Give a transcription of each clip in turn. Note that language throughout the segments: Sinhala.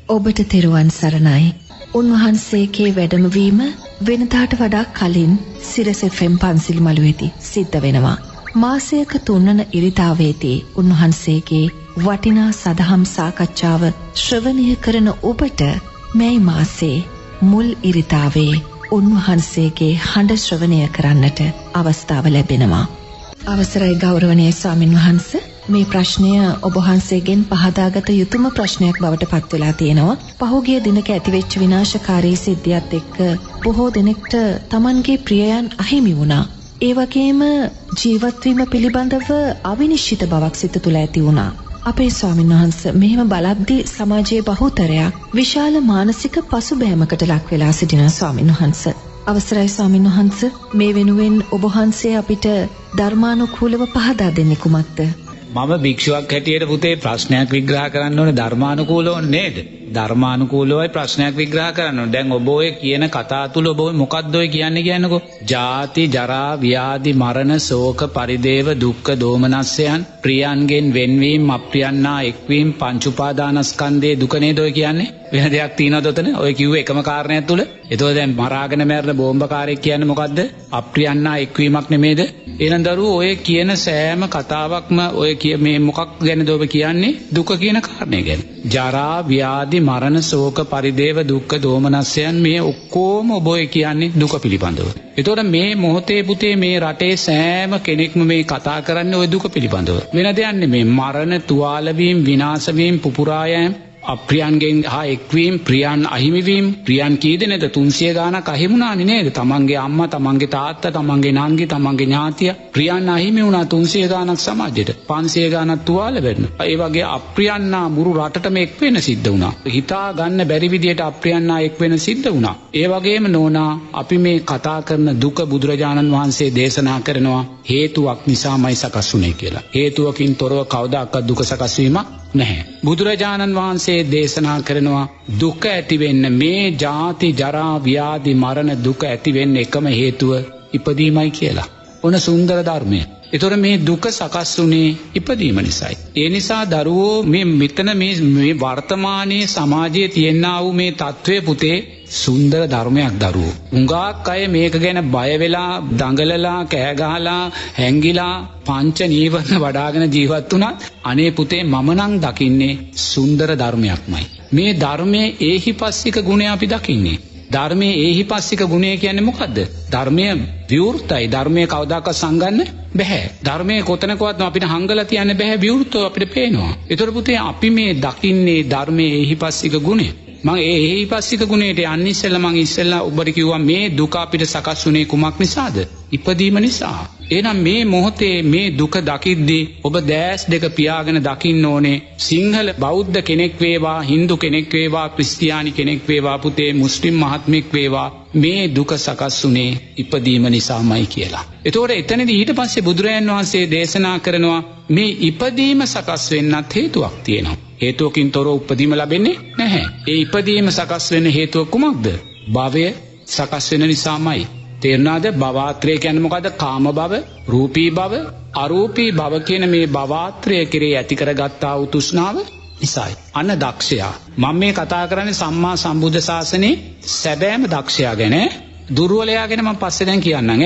ඔබට තෙරුවන් සරණයි. උන්වහන්සේගේ වැඩමවීම වෙනදාට වඩා කලින් සිරස FM පන්සිල් මළුවේදී සිද්ධ වෙනවා. මාසයක 3 වන ඉරිදාවේදී උන්වහන්සේගේ වටිනා සදහම් සාකච්ඡාව ශ්‍රවණය කරන ඔබට මේ මාසේ මුල් ඉරිදාවේ උන්වහන්සේගේ හඬ ශ්‍රවණය කරන්නට අවස්ථාව ලැබෙනවා. අවසරයි ගෞරවනීය ස්වාමින් වහන්සේ, මේ ප්‍රශ්නය ඔබ වහන්සේගෙන් පහදාගත යුතුම ප්‍රශ්නයක් බවට පත් වෙලා තියෙනවා. පහුගිය දිනක ඇතිවෙච්ච විනාශකාරී සිද්ධියත් එක්ක බොහෝ දෙනෙක්ට Tamanගේ ප්‍රියයන් අහිමි වුණා. ඒ වගේම ජීවත් වීම පිළිබඳව අවිනිශ්චිත බවක් සිත තුළ ඇති වුණා. අපේ ස්වාමීන් වහන්සේ මෙහෙම බලද්දී සමාජයේ බහුතරයක් විශාල මානසික පසුබෑමකට ලක් වෙලා සිටින ස්වාමීන් වහන්සේ. අවසරයි ස්වාමීන් වහන්සේ, මේ වෙනුවෙන් ඔබ වහන්සේ අපිට ධර්මානුකූලව පහදා දෙන්නේ කුමක්ද? මම භික්ෂුවක් හැටියට පුතේ ප්‍රශ්නයක් විග්‍රහ කරන්න ඕනේ ධර්මානුකූලව නේද? ධර්මානුකූලවයි ප්‍රශ්නයක් විග්‍රහ කරන්න ඕනේ. දැන් ඔබ ඔය කියන කතා තුල ඔබ මොකක්ද ඔය කියන්නේ කියන්නකෝ? ජාති ජරා ව්‍යාධි මරණ ශෝක පරිදේව දුක්ඛ දෝමනස්යන් ප්‍රියන්ගෙන් වෙන්වීම අප්‍රියන්නා එක්වීම පංච උපාදානස්කන්ධයේ දුක නේද ඔය කියන්නේ? වෙන දෙයක් තියනවද ඔතන? ඔය කිව්වේ එකම කාරණයක් තුල. ඒතකොට දැන් මරාගෙන මැරෙන බෝම්බකාරයෙක් කියන්නේ මොකද්ද? අප්‍රියන්නා එක්වීමක් නෙමේද? එහෙනම් දරුවෝ ඔය කියන සෑම කතාවක්ම ඔය මේ මොකක් ගැනද ඔබ කියන්නේ? දුක කියන කාරණේ ගැන. ජරා ව්‍යාධි මරණ ශෝක පරිදේව දුක්ඛ දෝමනස්යන් මේ ඔක්කොම ඔබ ඔය කියන්නේ දුක පිළිබඳව. ඒතකොට මේ මොහොතේ පුතේ මේ රටේ සෑම කෙනෙක්ම මේ කතා කරන්නේ ඔය දුක පිළිබඳව. වෙන දෙයක් නෙමෙයි. මරණ තුවාල වීම විනාශ වීම පුපුරා යෑම අප්‍රියන්ගෙන් හා එක්වීම ප්‍රියන් අහිමිවීම. ප්‍රියන් කී දෙනෙක්ද? 300 ගාණක් අහිමුණානේ නේද? තමන්ගේ අම්මා, තමන්ගේ තාත්තා, තමන්ගේ නංගි, තමන්ගේ ඥාතිය ප්‍රියන් අහිමි වුණා 300 ගාණක් සමාජයට. 500 ගාණක් තුවාල වෙන්න. ඒ වගේ අප්‍රියන්නා මුරු රටටම එක් වෙන සිද්ධ වුණා. හිතා ගන්න බැරි විදියට අප්‍රියන්නා එක් වෙන සිද්ධ වුණා. ඒ වගේම නෝනා අපි මේ කතා කරන දුක බුදුරජාණන් වහන්සේ දේශනා කරනවා හේතුවක් නිසාමයි සකස් වුනේ කියලා. හේතුවකින් තොරව කවදාකවත් දුක සකස් වීමක් නැහැ. බුදුරජාණන් වහන්සේ දේශනා කරනවා දුක ඇති වෙන්න මේ ජාති ජරා ව්‍යාධි මරණ දුක ඇති වෙන්න එකම හේතුව ඉපදීමයි කියලා. ඔන සුන්දර ධර්මය. ඒතොර මේ දුක සකස් වුනේ ඉපදීම නිසායි. ඒ නිසා දරුවෝ මේ මෙතන මේ වර්තමානයේ සමාජයේ තියෙනා වූ මේ తත්වයේ පුතේ සුන්දර ධර්මයක් දරුවෝ. උඟාක් අය මේක ගැන බය වෙලා දඟලලා කෑ ගහලා හැංගිලා පංච නීවරණ වඩාගෙන ජීවත් වුණා. අනේ පුතේ මම නම් දකින්නේ සුන්දර ධර්මයක්මයි. මේ ධර්මයේ ඒහිපස්සික ගුණය අපි දකින්නේ. ධර්මයේ ඒහිපස්සික ගුණය කියන්නේ මොකද්ද? ධර්මය විවෘතයි. ධර්මයේ කවදාකවත් සංගන්න බෑ. ධර්මයේ කොතනකවත් අපිට හංගලා තියන්න බෑ. විවෘතව අපිට පේනවා. ඒතර පුතේ අපි මේ දකින්නේ ධර්මයේ ඒහිපස්සික ගුණය. මම ඒහිපස්සික ගුණයට යන්නේ ඉස්සෙල්ලා ඔබට කිව්වා මේ දුක අපිට සකස් වුනේ කුමක් නිසාද? ඉපදීම නිසා. එහෙනම් මේ මොහොතේ මේ දුක දකිද්දී ඔබ දැස් දෙක පියාගෙන දකින්න ඕනේ සිංහල බෞද්ධ කෙනෙක් වේවා, Hindu කෙනෙක් වේවා, ක්‍රිස්තියානි කෙනෙක් වේවා, පුතේ මුස්ලිම් මහත්මෙක් වේවා, මේ දුක සකස් වුනේ ඉපදීම නිසාමයි කියලා. එතකොට එතනදී ඊට පස්සේ බුදුරජාන් වහන්සේ දේශනා කරනවා මේ ඉපදීම සකස් වෙන්නත් හේතුවක් තියෙනවා. හේතුවකින් තොරව උපදීම ලැබෙන්නේ නැහැ. ඒ ඉපදීම සකස් වෙන්න හේතුව කුමක්ද? භවය සකස් වෙන නිසාමයි. තේරුණාද? භවආත්‍රය කියන්නේ මොකද්ද? කාම භව, රූපී භව, අරූපී භව කියන මේ භවආත්‍රය කෙරේ ඇති කරගත්තා වූ තෘෂ්ණාව නිසායි. අන්න දක්ෂයා. මම මේ කතා කරන්නේ සම්මා සම්බුද්ධ ශාසනයේ සැබෑම දක්ෂයා ගැන. දුර්වලයා ගැන මම පස්සේ දැන් කියන්නම්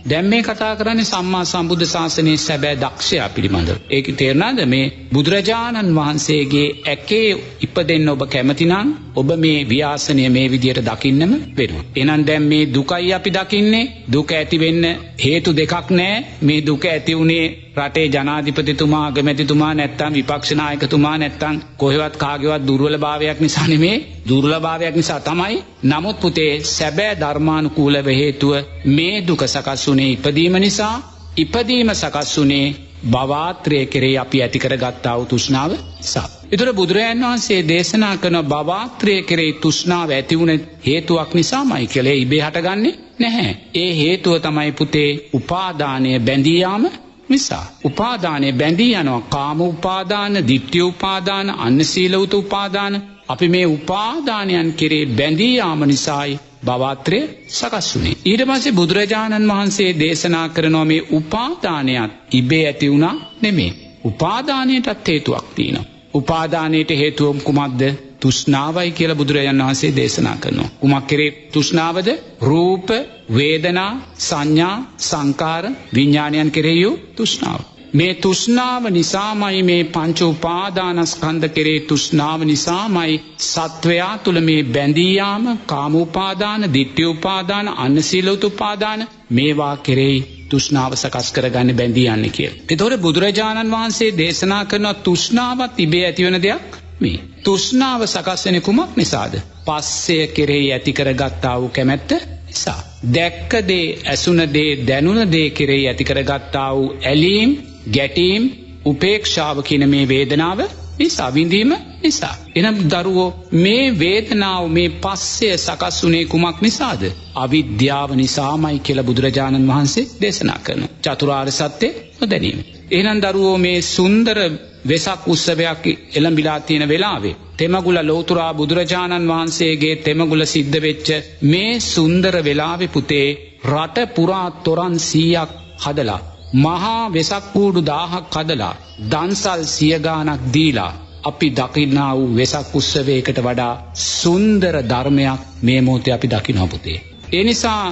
දැන් මේ කතා කරන්නේ සම්මා සම්බුද්ධ ශාසනයේ සැබෑ දක්ෂයා පිළිබඳව. ඒක තේරුණාද? මේ බුදුරජාණන් වහන්සේගේ ඇකේ ඉපදෙන්න ඔබ කැමති නම් ඔබ මේ ව්‍යාසනය මේ විදියට දකින්නම වෙනවා. එහෙනම් දැන් මේ දුකයි අපි දකින්නේ. දුක ඇති වෙන්න හේතු දෙකක් නෑ. මේ දුක ඇති උනේ රටේ ජනාධිපතිතුමා, අගමැතිතුමා නැත්තම් විපක්ෂ නායකතුමා නැත්තම් කොහෙවත් කාගේවත් දුර්වලභාවයක් නිසා නෙමේ. දුර්වලභාවයක් නිසා තමයි. නමුත් පුතේ සැබෑ ධර්මානුකූලව හේතුව මේ දුක සකස් වුනේ ඉපදීම නිසා. ඉපදීම සකස් වුනේ භවආත්‍රය කෙරේ අපි ඇති කරගත්තා වූ තෘෂ්ණාව නිසා. ඒතර බුදුරජාණන් වහන්සේ දේශනා කරන භවආත්‍රය කෙරේ තෘෂ්ණාව ඇති වුනේ හේතුවක් නිසාමයි කියලා. ඉබේ හටගන්නේ නැහැ. ඒ හේතුව තමයි පුතේ උපාදානය බැඳී යාම නිසා. උපාදානය බැඳී යනවා. කාම උපාදාන, ditthි උපාදාන, අන්න සීලවත උපාදාන. අපි මේ උපාදානයන් කෙරේ බැඳී යාම නිසායි භවආත්‍රය සකස් වුනේ. ඊට පස්සේ බුදුරජාණන් වහන්සේ දේශනා කරනවා මේ උපාදානයත් ඉබේ ඇති වුණා නෙමෙයි. උපාදානයටත් හේතුවක් තියෙනවා. උපාදානයට හේතුව කුමක්ද? තෘෂ්ණාවයි කියලා බුදුරජාණන් වහන්සේ දේශනා කරනවා. කුමක් කෙරේ තෘෂ්ණාවද? රූප, වේදනා, සංඥා, සංකාර, විඥානයන් කෙරෙහි තෘෂ්ණාව. මේ තෘෂ්ණාව නිසාමයි මේ පංච උපාදානස්කන්ධ කෙරේ තෘෂ්ණාව නිසාමයි සත්වයා තුල මේ බැඳී යාම, කාම උපාදාන, ditthi උපාදාන, අන්නසීලෝත උපාදාන මේවා කෙරෙහි තෘෂ්ණාව සකස් කරගන්න බැඳී යන්නේ කියලා. ඒතකොට බුදුරජාණන් වහන්සේ දේශනා කරන තෘෂ්ණාවත් ඉබේ ඇතිවන දෙයක් මේ. තෘෂ්ණාව සකස් වෙන්නේ කුමක් නිසාද? පස්සය කෙරෙහි ඇති කරගත්තා වූ කැමැත්ත නිසා. දැක්ක දේ, ඇසුන දේ, දැනුන දේ කෙරෙහි ඇති කරගත්තා වූ ඇලීම්, ගැටීම්, උපේක්ෂාව කියන මේ වේදනාව නිසා, විඳීම නිසා. එනම් දරුවෝ මේ වේදනාව, මේ පස්සය සකස් වුණේ කුමක් නිසාද? අවිද්‍යාව නිසාමයි කියලා බුදුරජාණන් වහන්සේ දේශනා කරනවා. චතුරාර්ය සත්‍ය නොදැනීම. එහෙනම් දරුවෝ මේ සුන්දර වෙසක් උත්සවයක් එළඹිලා තියෙන වෙලාවේ තෙමගුල ලෞතුරා බුදුරජාණන් වහන්සේගේ තෙමගුල සිද්ධ වෙච්ච මේ සුන්දර වෙලාවේ පුතේ රට පුරා තොරන් 100ක් හදලා, මහා වෙසක් කූඩු 1000ක් හදලා, දන්සල් 100 ගාණක් දීලා අපි දකින්නා වූ වෙසක් උත්සවයකට වඩා සුන්දර ධර්මයක් මේ මොහොතේ අපි දකින්න පුතේ. ඒ නිසා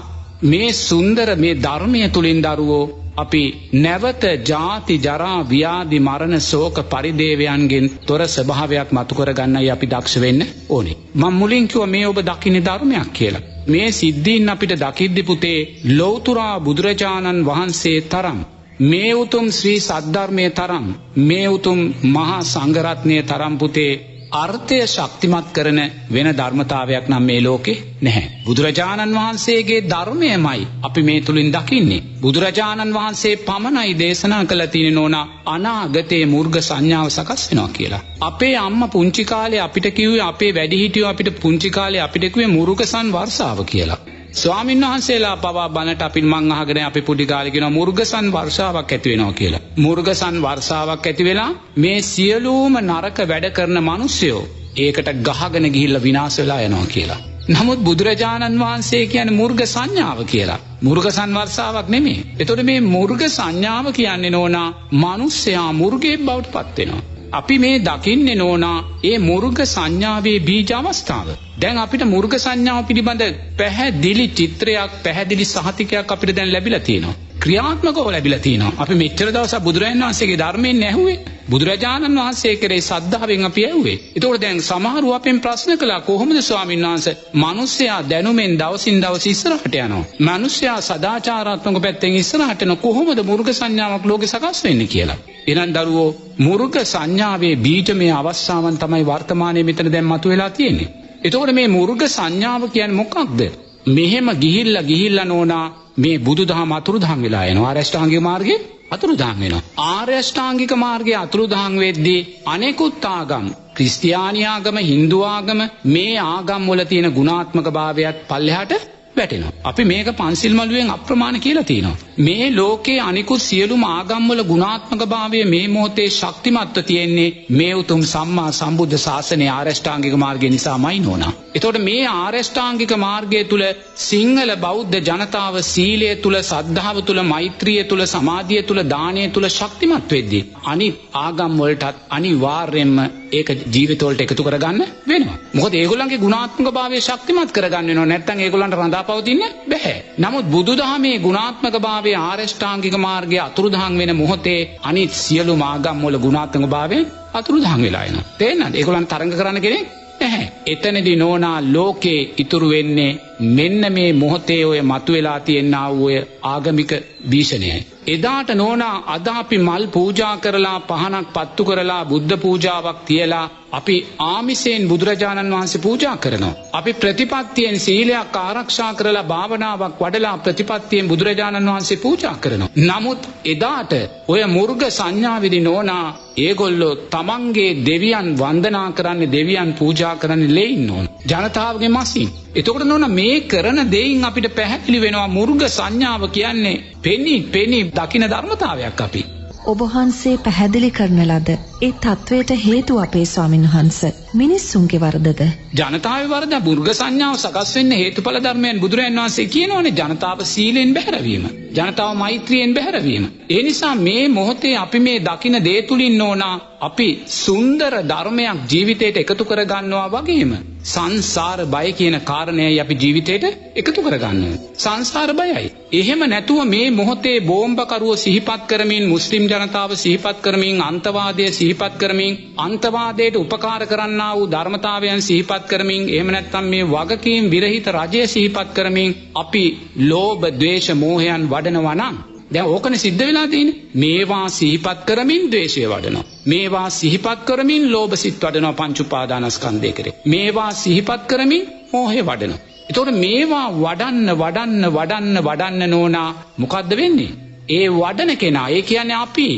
මේ සුන්දර මේ ධර්මය තුලින් දරුවෝ අපි නැවත ජාති, ජරා, ව්‍යාධි, මරණ, ශෝක පරිදේවයන්ගෙන් තොර ස්වභාවයක් මතු කරගන්නයි අපි දක්ෂ වෙන්න ඕනේ. මම මුලින් කිව්වා මේ ඔබ දකින්නේ ධර්මයක් කියලා. මේ සිද්ධීන් අපිට දකිද්දි පුතේ ලෞතුරා බුදුරජාණන් වහන්සේ තරම්, මේ උතුම් ශ්‍රී සද්ධර්මයේ තරම්, මේ උතුම් මහා සංඝරත්නයේ තරම් පුතේ අර්ථය ශක්තිමත් කරන වෙන ධර්මතාවයක් නම් මේ ලෝකේ නැහැ. බුදුරජාණන් වහන්සේගේ ධර්මයමයි අපි මේ තුලින් දකින්නේ. බුදුරජාණන් වහන්සේ පමණයි දේශනා කළ තියෙන නෝනා අනාගතයේ මුර්ග සංඥාව සකස් වෙනවා කියලා. අපේ අම්මා පුංචි කාලේ අපිට කිව්වේ, අපේ වැඩිහිටියෝ අපිට පුංචි කාලේ අපිට කිව්වේ මුර්ගසන් වර්ෂාව කියලා. ස්වාමීන් වහන්සේලා පවා බණට අපි මං අහගෙන අපි පුඩි කාලේ කියනවා මුර්ගසන් වර්ෂාවක් ඇති වෙනවා කියලා. මුර්ගසන් වර්ෂාවක් ඇති වෙලා මේ සියලුම නරක වැඩ කරන මිනිස්සුયો ඒකට ගහගෙන ගිහිල්ලා විනාශ වෙලා යනවා කියලා. නමුත් බුදුරජාණන් වහන්සේ කියන්නේ මුර්ග සංඥාව කියලා. මුර්ගසන් වර්ෂාවක් නෙමෙයි. ඒතකොට මේ මුර්ග සංඥාව කියන්නේ නෝනා මිනිස්සයා මුර්ගෙක් බවට පත් වෙනවා. අපි මේ දකින්නේ නෝනා ඒ මුර්ග සංඥාවේ බීජ අවස්ථාව. දැන් අපිට මුර්ග සංඥාව පිළිබඳ පැහැදිලි චිත්‍රයක්, පැහැදිලි සහතිකයක් අපිට දැන් ලැබිලා තියෙනවා. ක්‍රියාත්මකව ලැබිලා තියෙනවා. අපි මෙච්චර දවසක් බුදුරජාණන් වහන්සේගේ ධර්මයෙන් ඇහුවේ. බුදුරජාණන් වහන්සේ කෙරේ සද්ධාවෙන් අපි ඇහුවේ. ඒතකොට දැන් සමහරව අපෙන් ප්‍රශ්න කළා, කොහොමද ස්වාමීන් වහන්සේ මිනිස්සයා දැනුමෙන් දවසින් දවස ඉස්සරහට යනවා? මිනිස්සයා සදාචාරාත්මක පැත්තෙන් ඉස්සරහට යන කොහොමද මුර්ග සංඥාවක් ලෝකේ සකස් වෙන්නේ කියලා. එහෙනම් දරුවෝ මුර්ග සංඥාවේ බීජමය අවස්ථාවන් තමයි වර්තමානයේ මෙතන දැන් මතුවලා තියෙන්නේ. එතකොට මේ මුර්ග සංඥාව කියන්නේ මොකක්ද? මෙහෙම ගිහිල්ලා නෝනා මේ බුදුදහම අතුරුදහන් වෙලා යනවා. ආර්ය අෂ්ටාංගික මාර්ගයේ අතුරුදහන් වෙනවා. ආර්ය අෂ්ටාංගික මාර්ගයේ අතුරුදහන් වෙද්දී අනෙකුත් ආගම්, ක්‍රිස්තියානි ආගම, හින්දු ආගම, මේ ආගම් වල තියෙන ගුණාත්මක භාවයත් පල්ලෙහාට වැටෙනවා. අපි මේක පන්සිල් මළුවෙන් අප්‍රමාණ කියලා තියෙනවා. මේ ලෝකයේ අනිකුත් සියලුම ආගම් වල ගුණාත්මක භාවය මේ මොහොතේ ශක්තිමත්ව තියෙන්නේ මේ උතුම් සම්මා සම්බුද්ධ ශාසනයේ ආර්ය අෂ්ටාංගික මාර්ගය නිසාමයි නෝනා. එතකොට මේ ආර්ය අෂ්ටාංගික මාර්ගය තුල සිංහල බෞද්ධ ජනතාව සීලය තුල, සද්ධාව තුල, මෛත්‍රිය තුල, සමාධිය තුල, දානය තුල ශක්තිමත් වෙද්දී අනිත් ආගම් වලටත් අනිවාර්යයෙන්ම ඒක ජීවිත වලට එකතු කරගන්න වෙනවා. මොකද ඒගොල්ලන්ගේ ගුණාත්මක භාවය ශක්තිමත් කරගන්න වෙනවා. නැත්නම් ඒගොල්ලන්ට රඳාපවතින්න බෑ. නමුත් බුදුදහමේ ගුණාත්මක භාවය ආර්ය අෂ්ටාංගික මාර්ගයේ අතුරුදහන් වෙන මොහොතේ අනිත් සියලුම ආගම් වල ගුණාත්මක භාවය අතුරුදහන් වෙලා යනවා. තේරෙනවද? ඒගොල්ලන් තරඟ කරන්න කෙනෙක් නැහැ. එතනදී නෝනා ලෝකේ ඉතුරු වෙන්නේ මෙන්න මේ මොහොතේ ඔය මතුවලා තියෙනා වූ ආගමික භීෂණයයි. එදාට නෝනා අද අපි මල් පූජා කරලා, පහනක් පත්තු කරලා, බුද්ධ පූජාවක් තියලා අපි ආමිසයෙන් බුදුරජාණන් වහන්සේ පූජා කරනවා. අපි ප්‍රතිපත්තියෙන් සීලයක් ආරක්ෂා කරලා, භාවනාවක් වඩලා ප්‍රතිපත්තියෙන් බුදුරජාණන් වහන්සේ පූජා කරනවා. නමුත් එදාට ඔය මුර්ග සංඥාවේදී නෝනා ඒගොල්ලෝ තමන්ගේ දෙවියන් වන්දනා කරන්නේ, දෙවියන් පූජා කරන්නේ ලෙයින් ඕන. ජනතාවගේ මසින්. එතකොට නෝනා මේ කරන දෙයින් අපිට පැහැදිලි වෙනවා මුර්ග සංඥාව කියන්නේ පෙනී දකින ධර්මතාවයක් අපි. ඔබ වහන්සේ පැහැදිලි කරන ලද ඒ තත්වයට හේතුව අපේ ස්වාමීන් වහන්සේ මිනිස්සුන්ගේ වරදද? ජනතාවේ වරද. මුර්ග සංඥාව සකස් වෙන්න හේතුඵල ධර්මයන් බුදුරජාණන් වහන්සේ කියනෝනේ ජනතාව සීලෙන් බැහැරවීම, ජනතාව මෛත්‍රියෙන් බැහැරවීම. ඒ නිසා මේ මොහොතේ අපි මේ දකින දේ තුලින් නෝනා අපි සුන්දර ධර්මයක් ජීවිතයට එකතු කරගන්නවා වගේම සංසාර බය කියන කාරණයයි අපි ජීවිතයට එකතු කරගන්නේ. සංසාර බයයි. එහෙම නැතුව මේ මොහොතේ බෝම්බකරුවෝ සිහිපත් කරමින් මුස්ලිම් ජනතාව සිහිපත් කරමින් අන්තවාදය සිහිපත් කරමින් අන්තවාදයට උපකාර කරන්නා වූ ධර්මතාවයන් සිහිපත් කරමින් එහෙම නැත්නම් මේ වගකීම් විරහිත රජය සිහිපත් කරමින් අපි ලෝභ ද්වේෂ මෝහයන් වඩනවා නම් දැන් ඕකනේ සිද්ධ වෙලා තියෙන්නේ. මේවා සිහිපත් කරමින් ද්වේෂය වඩනවා. මේවා සිහිපත් කරමින් ලෝභ සිත් වඩනවා පංච උපාදානස්කන්ධය කරේ. මේවා සිහිපත් කරමින් මෝහය වඩනවා. ඒතකොට මේවා වඩන්න නෝනා මොකද්ද වෙන්නේ? ඒ වඩන කෙනා ඒ කියන්නේ අපි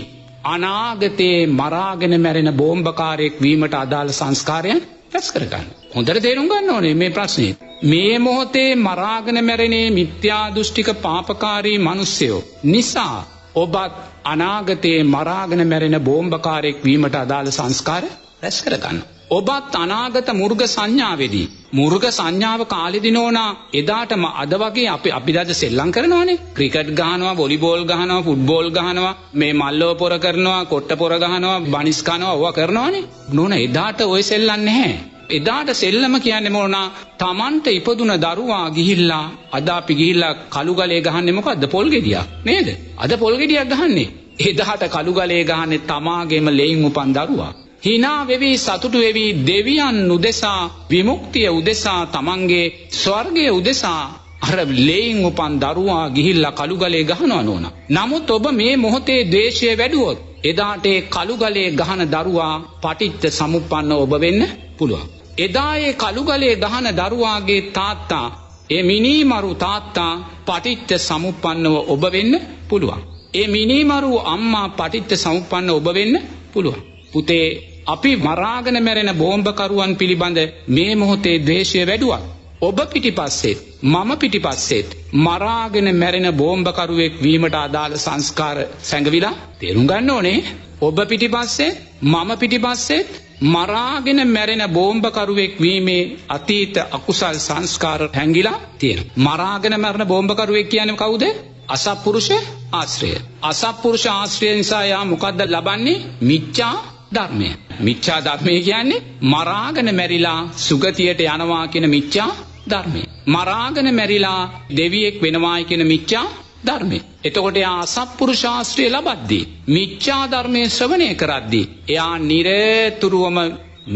අනාගතේ මරාගෙන මැරෙන බෝම්බකාරයෙක් වීමට අදාළ සංස්කාරයන් රැස් කරගන්න. හොඳට තේරුම් ගන්න ඕනේ මේ ප්‍රශ්නේ. මේ මොහොතේ මරාගෙන මැරෙනේ මිත්‍යා දෘෂ්ටික පාපකාරී මිනිස්සයෝ නිසා ඔබත් අනාගතේ මරාගෙන මැරෙන බෝම්බකාරයෙක් වීමට අදාළ සංස්කාර රැස් කරගන්න. ඔබත් අනාගත මුර්ග සංඥාවේදී මුර්ග සංඥාව කාලෙදී නෝනා එදාටම අද වගේ අපි දැන් සෙල්ලම් කරනවානේ. ක්‍රිකට් ගහනවා, වොලිබෝල් ගහනවා, ෆුට්බෝල් ගහනවා, මේ මල්ලව පොර කරනවා, කොට්ට පොර ගහනවා, බනිස් කනවා, ඕවා කරනවානේ. නෝනා එදාට ඔය සෙල්ලම් නැහැ. එදාට සෙල්ලම කියන්නේ මොනවා? Tamante ඉපදුන දරුවා ගිහිල්ලා අද අපි ගිහිල්ලා කළු ගලේ ගහන්නේ මොකද්ද? පොල් ගෙඩියක් නේද? අද පොල් ගෙඩියක් ගහන්නේ. එදාට කළු ගලේ ගහන්නේ තමාගේම ලෙයින් උපන් දරුවා. hina වෙවි සතුටු වෙවි දෙවියන් උදෙසා විමුක්තිය උදෙසා තමන්ගේ ස්වර්ගය උදෙසා අර ලෙයින් උපන් දරුවා ගිහිල්ලා කළු ගලේ ගහනවා නෝනා. නමුත් ඔබ මේ මොහොතේ ද්වේෂය වැඩුවොත් එදාට ඒ කළු ගලේ ගහන දරුවා පටිච්ච සමුප්පන්න ඔබ වෙන්න පුළුවන්. එදා ඒ කළු ගලේ ගහන දරුවාගේ තාත්තා ඒ මිනිමරු තාත්තා පටිච්ච සමුප්පන්නව ඔබ වෙන්න පුළුවන්. ඒ මිනිමරු අම්මා පටිච්ච සමුප්පන්න ඔබ වෙන්න පුළුවන්. පුතේ අපි මරාගෙන මැරෙන බෝම්බකරුවන් පිළිබඳ මේ මොහොතේ ද්වේෂය වැඩුවා. ඔබ පිටිපස්සෙත් මම පිටිපස්සෙත් මරාගෙන මැරෙන බෝම්බකරුවෙක් වීමට අදාළ සංස්කාර සැඟවිලා තේරුම් ගන්න ඕනේ. ඔබ පිටිපස්සෙත් මම පිටිපස්සෙත් මරාගෙන මැරෙන බෝම්බකරුවෙක් වීමේ අතීත අකුසල් සංස්කාර හැංගිලා තියෙනවා. මරාගෙන මැරෙන බෝම්බකරුවෙක් කියන්නේ කවුද? අසත්පුරුෂ ආශ්‍රය. අසත්පුරුෂ ආශ්‍රය නිසා යා මොකද්ද ලබන්නේ? මිච්ඡා ධර්මය. මිච්ඡා ධර්මය කියන්නේ මරාගෙන මැරිලා සුගතියට යනවා කියන මිච්ඡා ධර්මය. මරාගෙන මැරිලා දෙවියෙක් වෙනවායි කියන මිච්ඡා ධර්මය. එතකොට එයා අසත්පුරුෂ ආශ්‍රය ලබද්දී මිච්ඡා ධර්මයේ ශ්‍රවණය කරද්දී එයා නිරතුරුවම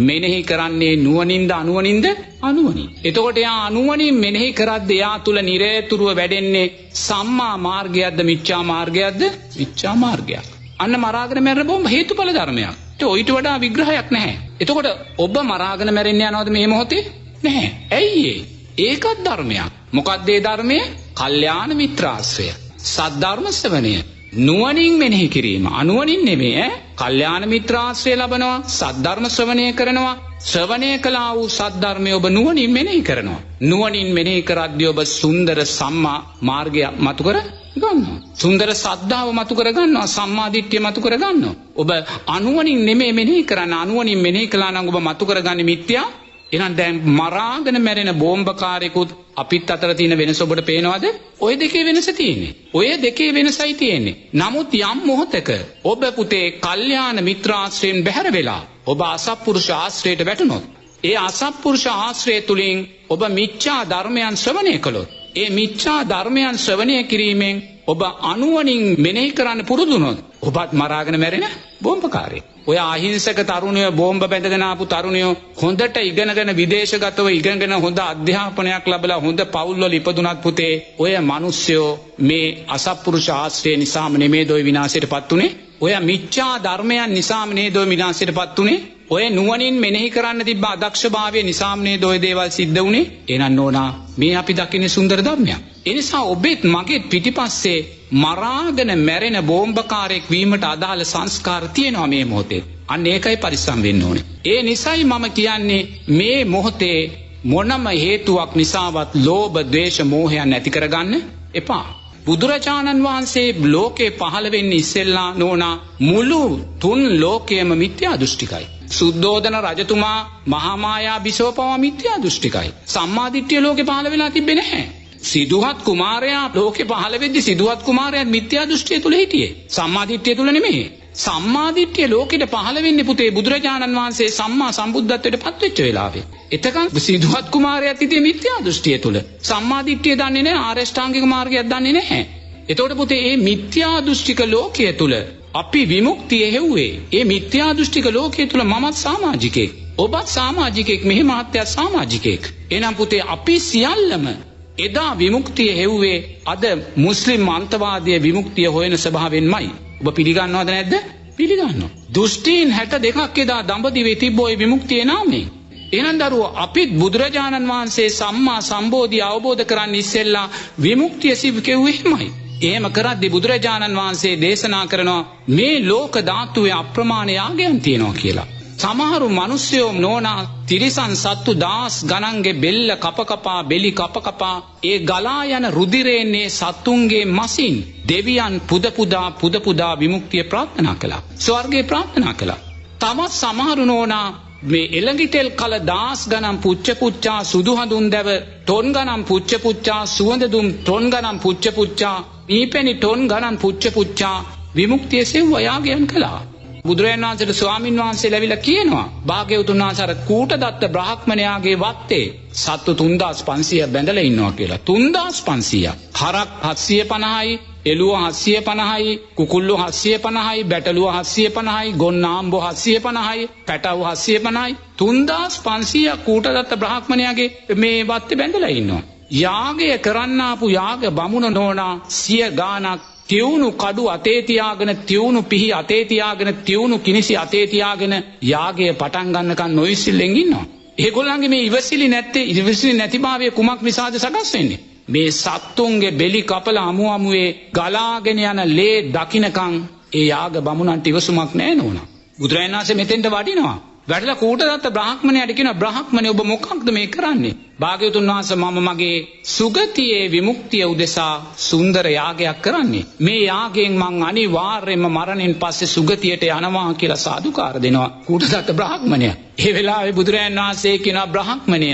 මෙනෙහි කරන්නේ නුවණින්ද අනුවණින්ද? අනුවණින්. එතකොට එයා අනුවණින් මෙනෙහි කරද්දී එයා තුල නිරතුරුව වැඩෙන්නේ සම්මා මාර්ගයක්ද මිච්ඡා මාර්ගයක්ද? මිච්ඡා මාර්ගයක්. අන්න මරාගෙන මැරෙන බොම්බ හේතුඵල ධර්මයක්. ඊට වඩා විග්‍රහයක් නැහැ. එතකොට ඔබ මරාගෙන මැරෙන්න යනවද මේ මොහොතේ? නැහැ. ඇයි ඒ? ඒකත් ධර්මයක්. මොකක්ද ඒ ධර්මය? කල්යාණ මිත්‍රාශ්‍රය. සද්ධර්ම ශ්‍රවණය. නුවණින් මෙනෙහි කිරීම. අනුවණින් නෙමෙයි. කල්යාණ මිත්‍රාශ්‍රය ලබනවා. සද්ධර්ම ශ්‍රවණය කරනවා. ශ්‍රවණය කළා වූ සද්ධර්මය ඔබ නුවණින් මෙනෙහි කරනවා. නුවණින් මෙනෙහි කරද්දී ඔබ සුන්දර සම්මා මාර්ගය මතු කර ගන්නවා. සුන්දර සද්ධාව මතු කර ගන්නවා. සම්මා දිට්ඨිය මතු කර ගන්නවා. ඔබ අනුවණින් නෙමෙයි මෙනෙහි කරන්නේ. අනුවණින් මෙනෙහි කළා නම් ඔබ මතු කරගන්නේ මිත්‍යා. එහෙනම් දැන් මරාගෙන මැරෙන බෝම්බකාරයෙකුත් අපිත් අතර තියෙන වෙනස ඔබට පේනවද? ඔය දෙකේ වෙනස තියෙන්නේ. ඔය දෙකේ වෙනසයි තියෙන්නේ. නමුත් යම් මොහතක ඔබ පුතේ කල්යාණ මිත්‍රාශ්‍රයෙන් බැහැර වෙලා ඔබ අසත්පුරුෂ ආශ්‍රයයට වැටුනොත් ඒ අසත්පුරුෂ ආශ්‍රය තුලින් ඔබ මිච්ඡා ධර්මයන් ශ්‍රවණය කළොත් ඒ මිච්ඡා ධර්මයන් ශ්‍රවණය කිරීමෙන් ඔබ අනුවණින් මෙනෙහි කරන්න පුරුදුනොත් ඔබත් මරාගෙන මැරෙන බෝම්බකාරයෙක්. ඔය අහිංසක තරුණයෝ බෝම්බ බැඳගෙන ආපු තරුණයෝ හොඳට ඉගෙනගෙන විදේශගතව ඉගෙනගෙන හොඳ අධ්‍යාපනයක් ලැබලා හොඳ පවුල්වල ඉපදුනත් පුතේ ඔය මිනිස්සයෝ මේ අසත්පුරුෂ ආශ්‍රය නිසාම නෙමෙයි දොයි විනාශයටපත් උනේ. ඔය මිච්ඡා ධර්මයන් නිසාම නේද ඔය විනාශයටපත් උනේ. ඔය නුවණින් මෙනෙහි කරන්න තිබ්බ අදක්ෂභාවය නිසාම නේද ඔය දේවල් සිද්ධ වුනේ. එහෙනම් නෝනා මේ අපි දකින්නේ සුන්දර ධර්මයක්. ඒ නිසා ඔබෙත් මගේ පිටිපස්සේ මරාගෙන මැරෙන බෝම්බකාරයෙක් වීමට අදාළ සංස්කාර තියෙනවා මේ මොහොතේ. අන්න ඒකයි පරිස්සම් වෙන්න ඕනේ. ඒ නිසයි මම කියන්නේ මේ මොහොතේ මොනම හේතුවක් නිසාවත් ලෝභ, ද්වේෂ, මෝහයන් නැති කරගන්න එපා. බුදුරජාණන් වහන්සේ ලෝකේ පහළ වෙන්නේ ඉස්සෙල්ලා නෝනා මුළු තුන් ලෝකයේම මිත්‍යා දෘෂ්ටිකයි. සුද්ධෝදන රජතුමා මහා මායා බිසවපවා මිත්‍යා දෘෂ්ටිකයි. සම්මා දිට්ඨිය ලෝකේ පහළ වෙලා තිබ්බේ නැහැ. සිදුහත් කුමාරයා ලෝකේ පහළ වෙද්දි සිදුහත් කුමාරයා මිත්‍යා දෘෂ්ටිය තුල හිටියේ. සම්මා දිට්ඨිය තුල නෙමෙයි. සම්මාදිට්ඨිය ලෝකෙට පහළ වෙන්නේ පුතේ බුදුරජාණන් වහන්සේ සම්මා සම්බුද්ධත්වයට පත් වෙච්ච වෙලාවේ. එතකන් සිද්ධාර්ථ කුමාරයාත් හිටියේ මිත්‍යා දෘෂ්ටිය තුල. සම්මාදිට්ඨිය දන්නේ නැහැ, ආරෂ්ඨාංගික මාර්ගයක් දන්නේ නැහැ. එතකොට පුතේ මේ මිත්‍යා දෘෂ්ටික ලෝකයේ තුල අපි විමුක්තිය හෙව්වේ. මේ මිත්‍යා දෘෂ්ටික ලෝකයේ තුල මමත් සමාජිකෙක්, ඔබත් සමාජිකෙක්, මෙහි මහත්තයත් සමාජිකෙක්. එහෙනම් පුතේ අපි සියල්ලම එදා විමුක්තිය හෙව්වේ අද මුස්ලිම් අන්තවාදයේ විමුක්තිය හොයන ස්වභාවයෙන්මයි. ඔබ පිළිගන්නවද නැද්ද? පිළිගන්නවා. දෘෂ්ටීන් 62ක් එදා දඹදිවේ තිබ්බෝයි විමුක්තියේ නාමයෙන්. එහෙනම් දරුවෝ අපිත් බුදුරජාණන් වහන්සේ සම්මා සම්බෝධිය අවබෝධ කරගන්න ඉස්සෙල්ලා විමුක්තිය සිව් කෙව්වෙමයි. එහෙම කරද්දී බුදුරජාණන් වහන්සේ දේශනා කරනවා මේ ලෝක ධාතුවේ අප්‍රමාණ යාගයන් තියෙනවා කියලා. සමහරු මිනිස්සුයෝ නෝනා තිරිසන් සත්තු දහස් ගණන්ගේ බෙල්ල කපකපා බෙලි කපකපා ඒ ගලා යන රුධිරේන්නේ සත්තුන්ගේ මසින් දෙවියන් පුද පුදා විමුක්තිය ප්‍රාර්ථනා කළා. ස්වර්ගය ප්‍රාර්ථනා කළා. තවත් සමහරු නෝනා මේ එළඟිතෙල් කල දහස් ගණන් පුච්චා සුදු හඳුන් දැව ටොන් ගණන් පුච්චා සුවඳ දුම් ටොන් ගණන් පුච්චා මීපැණි ටොන් ගණන් පුච්චා විමුක්තිය සෙව්ව යාගයන් කළා. බුදුරජාණන් වහන්සේට ස්වාමින් වහන්සේ ලැබිලා කියනවා භාග්‍යවතුන් වහන්සේ අර කූටදත්ත බ්‍රාහ්මණයාගේ වත්තේ සත්තු 3500 බැඳලා ඉන්නවා කියලා. 3500. හරක් 750යි, එළුව 750යි, කුකුල්ලු 750යි, බැටළුව 750යි, ගොන්නාම්බෝ 750යි, පැටව 750යි. 3500 කූටදත්ත බ්‍රාහ්මණයාගේ මේ වත්තේ බැඳලා ඉන්නවා. යාගය කරන්න ආපු යාග බමුණ නෝනා 100 ගාණක් තියුණු කඩු අතේ තියාගෙන, තියුණු පිහි අතේ තියාගෙන, තියුණු කිනිසි අතේ තියාගෙන යාගය පටන් ගන්නකන් නොයිසිල්ලෙන් ඉන්නවා. ඒගොල්ලන්ගේ මේ ඉවසිලි නැතිභාවය කුමක් නිසාද සකස් වෙන්නේ? මේ සත්තුන්ගේ බෙලි කපල අමුවේ ගලාගෙන යන ලේ දකින්නකන් ඒ යාග බමුණන්ට ඉවසුමක් නැහැ නෝනා. බුදුරජාණන් වහන්සේ මෙතෙන්ට වඩිනවා. වැඩලා කූටදත්ත බ්‍රාහ්මණයාට කියනවා බ්‍රාහ්මණය ඔබ මොකක්ද මේ කරන්නේ? භාග්‍යවතුන් වහන්සේ මම මගේ සුගතියේ විමුක්තිය උදෙසා සුන්දර යාගයක් කරන්නේ. මේ යාගයෙන් මං අනිවාර්යයෙන්ම මරණයෙන් පස්සේ සුගතියට යනවා කියලා සාදුකාර දෙනවා කූටදත්ත බ්‍රාහ්මණයා. ඒ වෙලාවේ බුදුරජාණන් වහන්සේ කියනවා බ්‍රාහ්මණය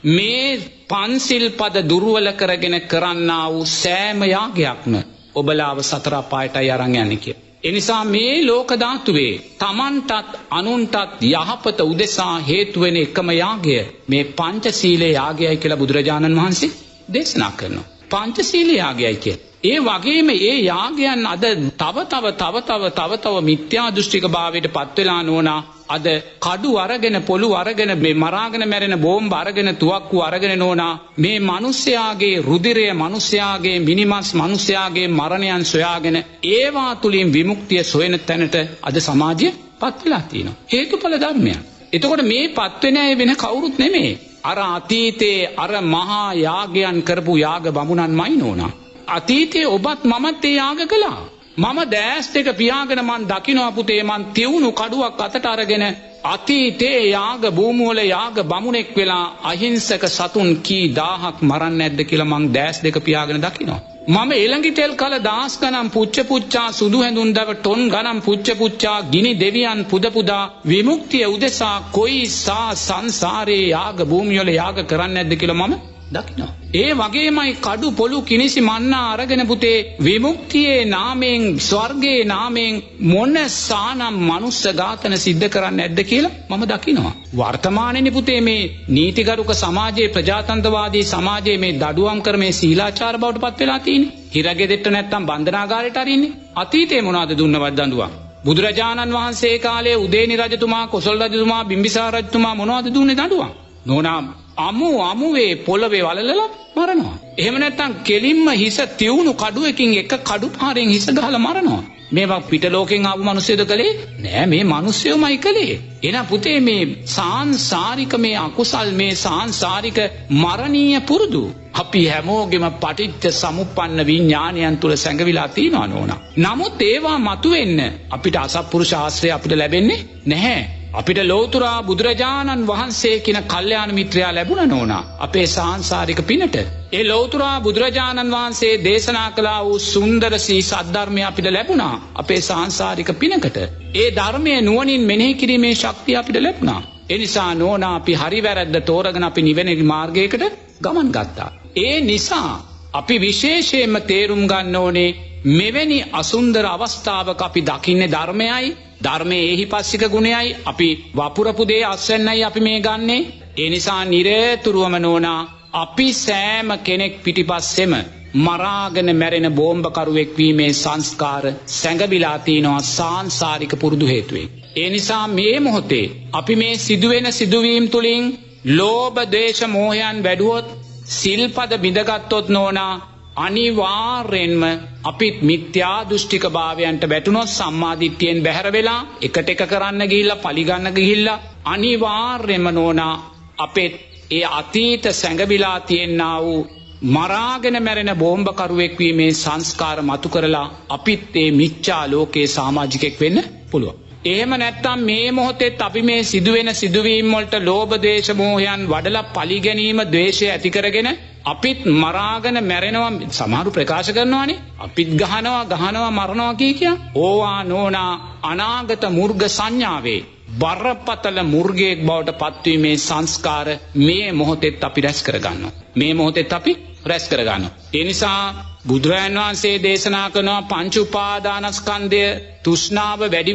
මේ පන්සිල් පද දුර්වල කරගෙන කරන්නා වූ සෑම යාගයක්ම ඔබලාව සතර අපායටයි අරන් යන්නේ කියලා. එනිසා මේ ලෝක ධාතුවේ තමන්ටත් අනුන්ටත් යහපත උදෙසා හේතු වෙන එකම යාගය මේ පංචශීලයේ යාගයයි කියලා බුදුරජාණන් වහන්සේ දේශනා කරනවා. පංචශීලයේ යාගයයි කියලා. ඒ වගේම ඒ යාගයන් අද තව මිත්‍යා දෘෂ්ටික භාවයට පත් වෙලා නෝනා අද කඩු අරගෙන පොළු අරගෙන මේ මරාගෙන මැරෙන බෝම්බ අරගෙන තුවක්කු අරගෙන නෝනා මේ මිනිස්යාගේ රුධිරය මිනිස්යාගේ මිනිමස් මිනිස්යාගේ මරණයන් සොයාගෙන ඒවා තුලින් විමුක්තිය සොයන තැනට අද සමාජය පත් වෙලා තියෙනවා. හේතුඵල ධර්මයක්. එතකොට මේ පත් වෙන අය වෙන කවුරුත් නෙමෙයි. අර අතීතයේ අර මහා යාගයන් කරපු යාග බමුණන්මයි නෝනා. අතීතයේ ඔබත් මමත් ඒ යාග කළා. මම දැස් දෙක පියාගෙන මං දකිනවා පුතේ මං තියුණු කඩුවක් අතට අරගෙන අතීතයේ යාග භූමිවල යාග බමුණෙක් වෙලා අහිංසක සතුන් කී දහහක් මරන්නේ නැද්ද කියලා මං දැස් දෙක පියාගෙන දකිනවා. මම එළඟිතෙල් කල දහස් ගණන් පුච්චා සුදු හැඳුන් දව ටොන් ගණන් පුච්චා ගිනි දෙවියන් පුදා විමුක්තිය උදෙසා කොයිසා සංසාරේ යාග භූමිවල යාග කරන්නේ නැද්ද කියලා මම දකිනවා. ඒ වගේමයි කඩු පොළු කිනිසි මන්නා අරගෙන පුතේ විමුක්තියේ නාමයෙන් ස්වර්ගයේ නාමයෙන් මොන සානම් මනුස්ස ඝාතන සිද්ධ කරන්නේ නැද්ද කියලා මම දකිනවා. වර්තමානයේ පුතේ මේ නීතිගරුක සමාජයේ ප්‍රජාතන්ත්‍රවාදී සමාජයේ මේ දඩුවම් කර මේ සීලාචාර බවට පත් වෙලා තියෙන්නේ. හිරගෙදෙට්ට නැත්තම් බන්ධනාගාරයට අරින්නේ. අතීතයේ මොනවද දුන්නවත් දඬුවම්? බුදුරජාණන් වහන්සේ කාලේ උදේනි රජතුමා, කොසල් රජතුමා, බිම්බිසාර රජතුමා මොනවද දුන්නේ දඬුවම්? නෝනා අමුවේ පොළවේ වලලලා මරනවා. එහෙම නැත්නම් කෙලින්ම හිස තියුණු කඩුවකින් එක කඩු පාරෙන් හිස ගහලා මරනවා. මේවා පිට ලෝකෙන් ආපු මිනිස්සුද කලේ? නෑ මේ මිනිස්සුමයි කලේ. එහෙනම් පුතේ මේ සාංශාරික මේ අකුසල් මේ සාංශාරික මරණීය පුරුදු අපි හැමෝගෙම පටිච්ච සමුප්පන්න විඥානයන් තුල සැඟවිලා තියෙනවා නෝනා. නමුත් ඒවා මතුවෙන්න අපිට අසත්පුරුෂ ආශ්‍රය අපිට ලැබෙන්නේ නැහැ. අපිට ලෞතුරා බුදුරජාණන් වහන්සේ කියන කල්යාණ මිත්‍රයා ලැබුණා නෝනා අපේ සාංශාරික පිනට. ඒ ලෞතුරා බුදුරජාණන් වහන්සේ දේශනා කළා වූ සුන්දර සී සද්ධර්මය අපිට ලැබුණා අපේ සාංශාරික පිනකට. ඒ ධර්මයේ නුවණින් මෙනෙහි කිරීමේ ශක්තිය අපිට ලැබුණා. ඒ නිසා නෝනා අපි හරි වැරද්ද තෝරගෙන අපි නිවෙන මාර්ගයකට ගමන් ගත්තා. ඒ නිසා අපි විශේෂයෙන්ම තේරුම් ගන්න ඕනේ මෙවැනි අසුන්දර අවස්ථාවක අපි දකින්නේ ධර්මයයි, ධර්මයේ එහිපස්සික ගුණයයි, අපි වපුරපු දේ අස්වැන්නයි අපි මේ ගන්නෙ. ඒ නිසා නිරතුරුවම නෝනා අපි සෑම කෙනෙක් පිටිපස්සෙම මරාගෙන මැරෙන බෝම්බකරුවෙක් වීමේ සංස්කාර සැඟවිලා තිනවා සාංශාරික පුරුදු හේතුවෙන්. ඒ නිසා මේ මොහොතේ අපි මේ සිදුවෙන සිදුවීම් තුලින් ලෝභ, ද්වේෂ, මෝහයන් වැඩුවොත්, සිල්පද බිඳගත්තොත් නෝනා අනිවාර්යෙන්ම අපිත් මිත්‍යා දෘෂ්ටික භාවයන්ට වැටුනොත්, සම්මාදිට්ඨියෙන් බැහැර වෙලා එකට එක කරන්න ගිහිල්ලා පලිගන්න ගිහිල්ලා අනිවාර්යෙන්ම නෝනා අපෙත් ඒ අතීත සැඟවිලා තියෙනා වූ මරාගෙන මැරෙන බෝම්බකරුවෙක් වීමේ සංස්කාර මතු කරලා අපිත් ඒ මිච්ඡා ලෝකයේ සමාජිකෙක් වෙන්න පුළුවන්. එහෙම නැත්නම් මේ මොහොතේත් අපි මේ සිදුවෙන සිදුවීම් වලට ලෝභ, ද්වේෂ, මෝහයන් වඩලා පලි ගැනීම, ද්වේෂය ඇති කරගෙන අපිත් මරාගෙන මැරෙනවා. සමහරු ප්‍රකාශ කරනවානේ අපිත් ගහනවා මරනවා කිය. ඕවා නෝනා අනාගත මුර්ග සංඥාවේ බරපතල මුර්ගයෙක් බවට පත්වීමේ සංස්කාර මේ මොහොතේත් අපි රැස් කරගන්නවා. මේ මොහොතේත් අපි රැස් කරගන්නවා. ඒ නිසා බුදුරජාණන් වහන්සේ දේශනා කරනවා පංච උපාදානස්කන්ධය තෘෂ්ණාව වැඩි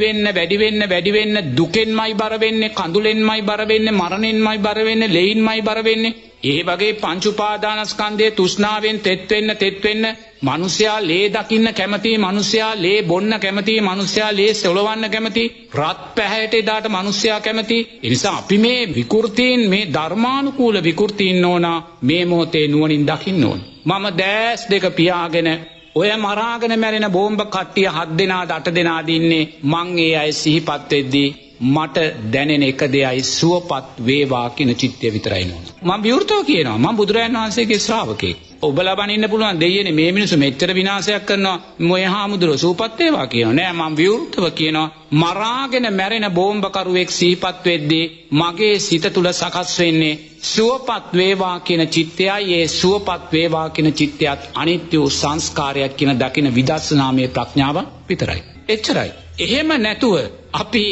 වෙන්න දුකෙන්මයි බර වෙන්නේ, කඳුලෙන්මයි බර වෙන්නේ, මරණයෙන්මයි බර වෙන්නේ, ලෙයින්මයි බර වෙන්නේ. ඒ වගේ පංච උපාදානස්කන්ධයේ තෘෂ්ණාවෙන් තෙත් වෙන්න මිනිසයා ලේ දකින්න කැමති, මිනිසයා ලේ බොන්න කැමති, මිනිසයා ලේ සොලවන්න කැමති, රත් පැහැයට එදාට මිනිසයා කැමති. ඒ නිසා අපි මේ විකෘතීන්, මේ ධර්මානුකූල විකෘතීන් ඕනා මේ මොහොතේ නුවණින් දකින්න ඕන. මම දැස් දෙක පියාගෙන ඔය මරාගෙන මැරෙන බෝම්බ කට්ටිය 7 දෙනාද 8 දෙනාද ඉන්නේ. මං ඒ අය සිහිපත් වෙද්දී මට දැනෙන එක දෙයයි සුවපත් වේවා කියන චිත්තය විතරයි නෝන. මම විවෘතව කියනවා මම බුදුරජාණන් වහන්සේගේ ශ්‍රාවකෙක්. ඔබලා බනින්න පුළුවන් දෙයියනේ මේ මිනිස්සු මෙච්චර විනාශයක් කරනවා මොය හාමුදුරුව සුවපත් වේවා කියනවා. නෑ මම විවෘතව කියනවා මරාගෙන මැරෙන බෝම්බකරුවෙක් සිහිපත් වෙද්දී මගේ සිත තුල සකස් වෙන්නේ සුවපත් වේවා කියන චිත්තයයි. ඒ සුවපත් වේවා කියන චිත්තයත් අනිත්‍ය වූ සංස්කාරයක් කියන දකින විදර්ශනාමය ප්‍රඥාව විතරයි. එච්චරයි. එහෙම නැතුව අපි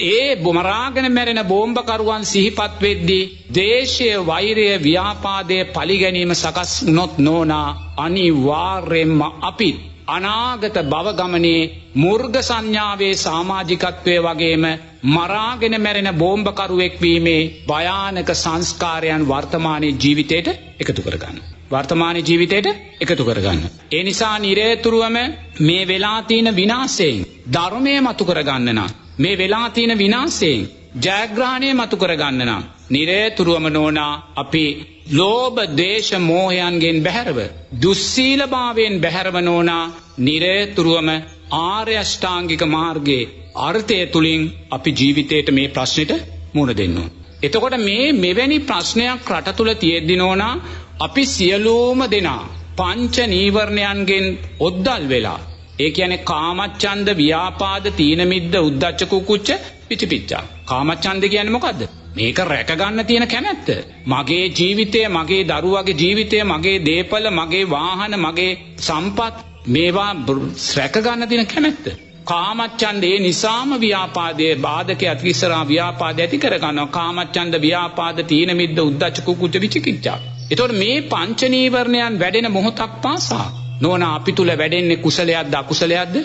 ඒ මරාගෙන මැරෙන බෝම්බකරුවන් සිහිපත් වෙද්දී දේශය, වෛරය, ව්‍යාපාදය, පලි ගැනීම සකස් වුණොත් නෝනා අනිවාර්යෙන්ම අපි අනාගත භව ගමනේ මුර්ග සංඥාවේ සමාජිකත්වයේ වගේම මරාගෙන මැරෙන බෝම්බකරුවෙක් වීමේ භයානක සංස්කාරයන් වර්තමානයේ ජීවිතයට එකතු කරගන්න. වර්තමානයේ ජීවිතයට එකතු කරගන්න. ඒ නිසා නිරේතුරුවම මේ වෙලා තියෙන විනාශයෙන් ධර්මය මතු කරගන්න නම්, මේ වෙලා තියෙන විනාශයෙන් ජයග්‍රහණය මතු කරගන්න නම් නිරේතුරුවම නෝනා අපි ලෝභ, ද්වේෂ, මෝහයන්ගෙන් බැහැරව, දුස්සීලභාවයෙන් බැහැරව නෝනා නිරේතුරුවම ආර්ය අෂ්ටාංගික මාර්ගයේ අර්ථය තුලින් අපි ජීවිතේට මේ ප්‍රශ්නෙට මුහුණ දෙන්න ඕන. එතකොට මේ මෙවැනි ප්‍රශ්නයක් රට තුල තියෙද්දි නෝනා අපි සියලුම දෙනා පංච නීවරණයන්ගෙන් ඔද්දල් වෙලා, ඒ කියන්නේ කාමච්ඡන්ද, ව්‍යාපාද, තීන මිද්ද, උද්ධච්ච කුක්කුච්ච, විචිකිච්ඡා. කාමච්ඡන්ද කියන්නේ මොකද්ද? මේක රැක ගන්න තියෙන කැමැත්ත. මගේ ජීවිතය, මගේ දරුවගේ ජීවිතය, මගේ දේපල, මගේ වාහන, මගේ සම්පත්, මේවා රැක ගන්න තියෙන කැමැත්ත. කාමච්ඡන්දේ නිසාම ව්‍යාපාදයේ බාධකයක් ඉස්සරහා ව්‍යාපාද ඇති කර ගන්නවා. කාමච්ඡන්ද, ව්‍යාපාද, තීන මිද්ද, උද්ධච්ච කුක්කුච්ච, විචිකිච්ඡා. එතකොට මේ පංච නීවරණයන් වැඩෙන මොහොතක් පාසා නෝනා අපි තුල වැඩෙන්නේ කුසලයක්ද අකුසලයක්ද?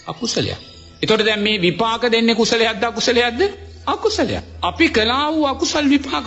අකුසලයක්. එතකොට දැන් මේ විපාක දෙන්නේ කුසලයක්ද අකුසලයක්ද? අකුසලයක්. අපි කළා වූ අකුසල් විපාක.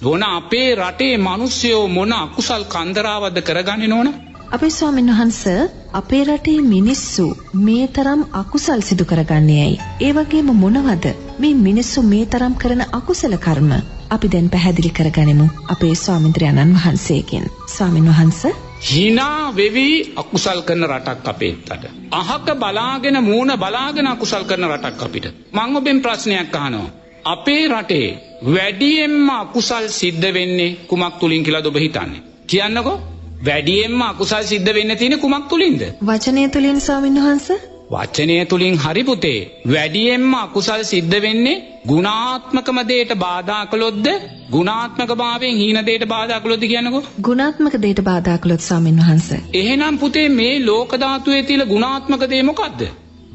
නෝනා අපේ රටේ මිනිස්සුયો මොන අකුසල් කන්දරාවක්ද කරගන්නේ නෝනා? අපේ ස්වාමීන් වහන්සේ අපේ රටේ මිනිස්සු මේ තරම් අකුසල් සිදු කරගන්නේ ඇයි? ඒ වගේම මොනවද මේ මිනිස්සු මේ තරම් කරන අකුසල කර්ම? අපි දැන් පැහැදිලි කරගනිමු අපේ ස්වාමීන්ද්‍රයන්න් වහන්සේගෙන්. ස්වාමීන් වහන්සේ hina වෙවි අකුසල් කරන රටක් අපේ රට. අහක බලාගෙන මූණ බලාගෙන අකුසල් කරන රටක් අපිට. මම ඔබෙන් ප්‍රශ්නයක් අහනවා. අපේ රටේ වැඩියෙන්ම අකුසල් සිද්ධ වෙන්නේ කුමක් තුලින් කියලාද ඔබ හිතන්නේ? කියන්නකෝ. වැඩියෙන්ම අකුසල් සිද්ධ වෙන්න තියෙන්නේ කුමක් තුලින්ද? වචනය තුලින් ස්වාමීන් වහන්සේ. වචනය තුලින් හරි පුතේ. වැඩියෙන්ම අකුසල් සිද්ධ වෙන්නේ ගුණාත්මකම දෙයට බාධා කළොත්ද, ගුණාත්මක භාවයෙන් හීන දෙයට බාධා කළොත්ද කියන්නකෝ? ගුණාත්මක දෙයට බාධා කළොත් ස්වාමීන් වහන්සේ. එහෙනම් පුතේ මේ ලෝක ධාතුවේ තියෙන ගුණාත්මක දේ මොකද්ද?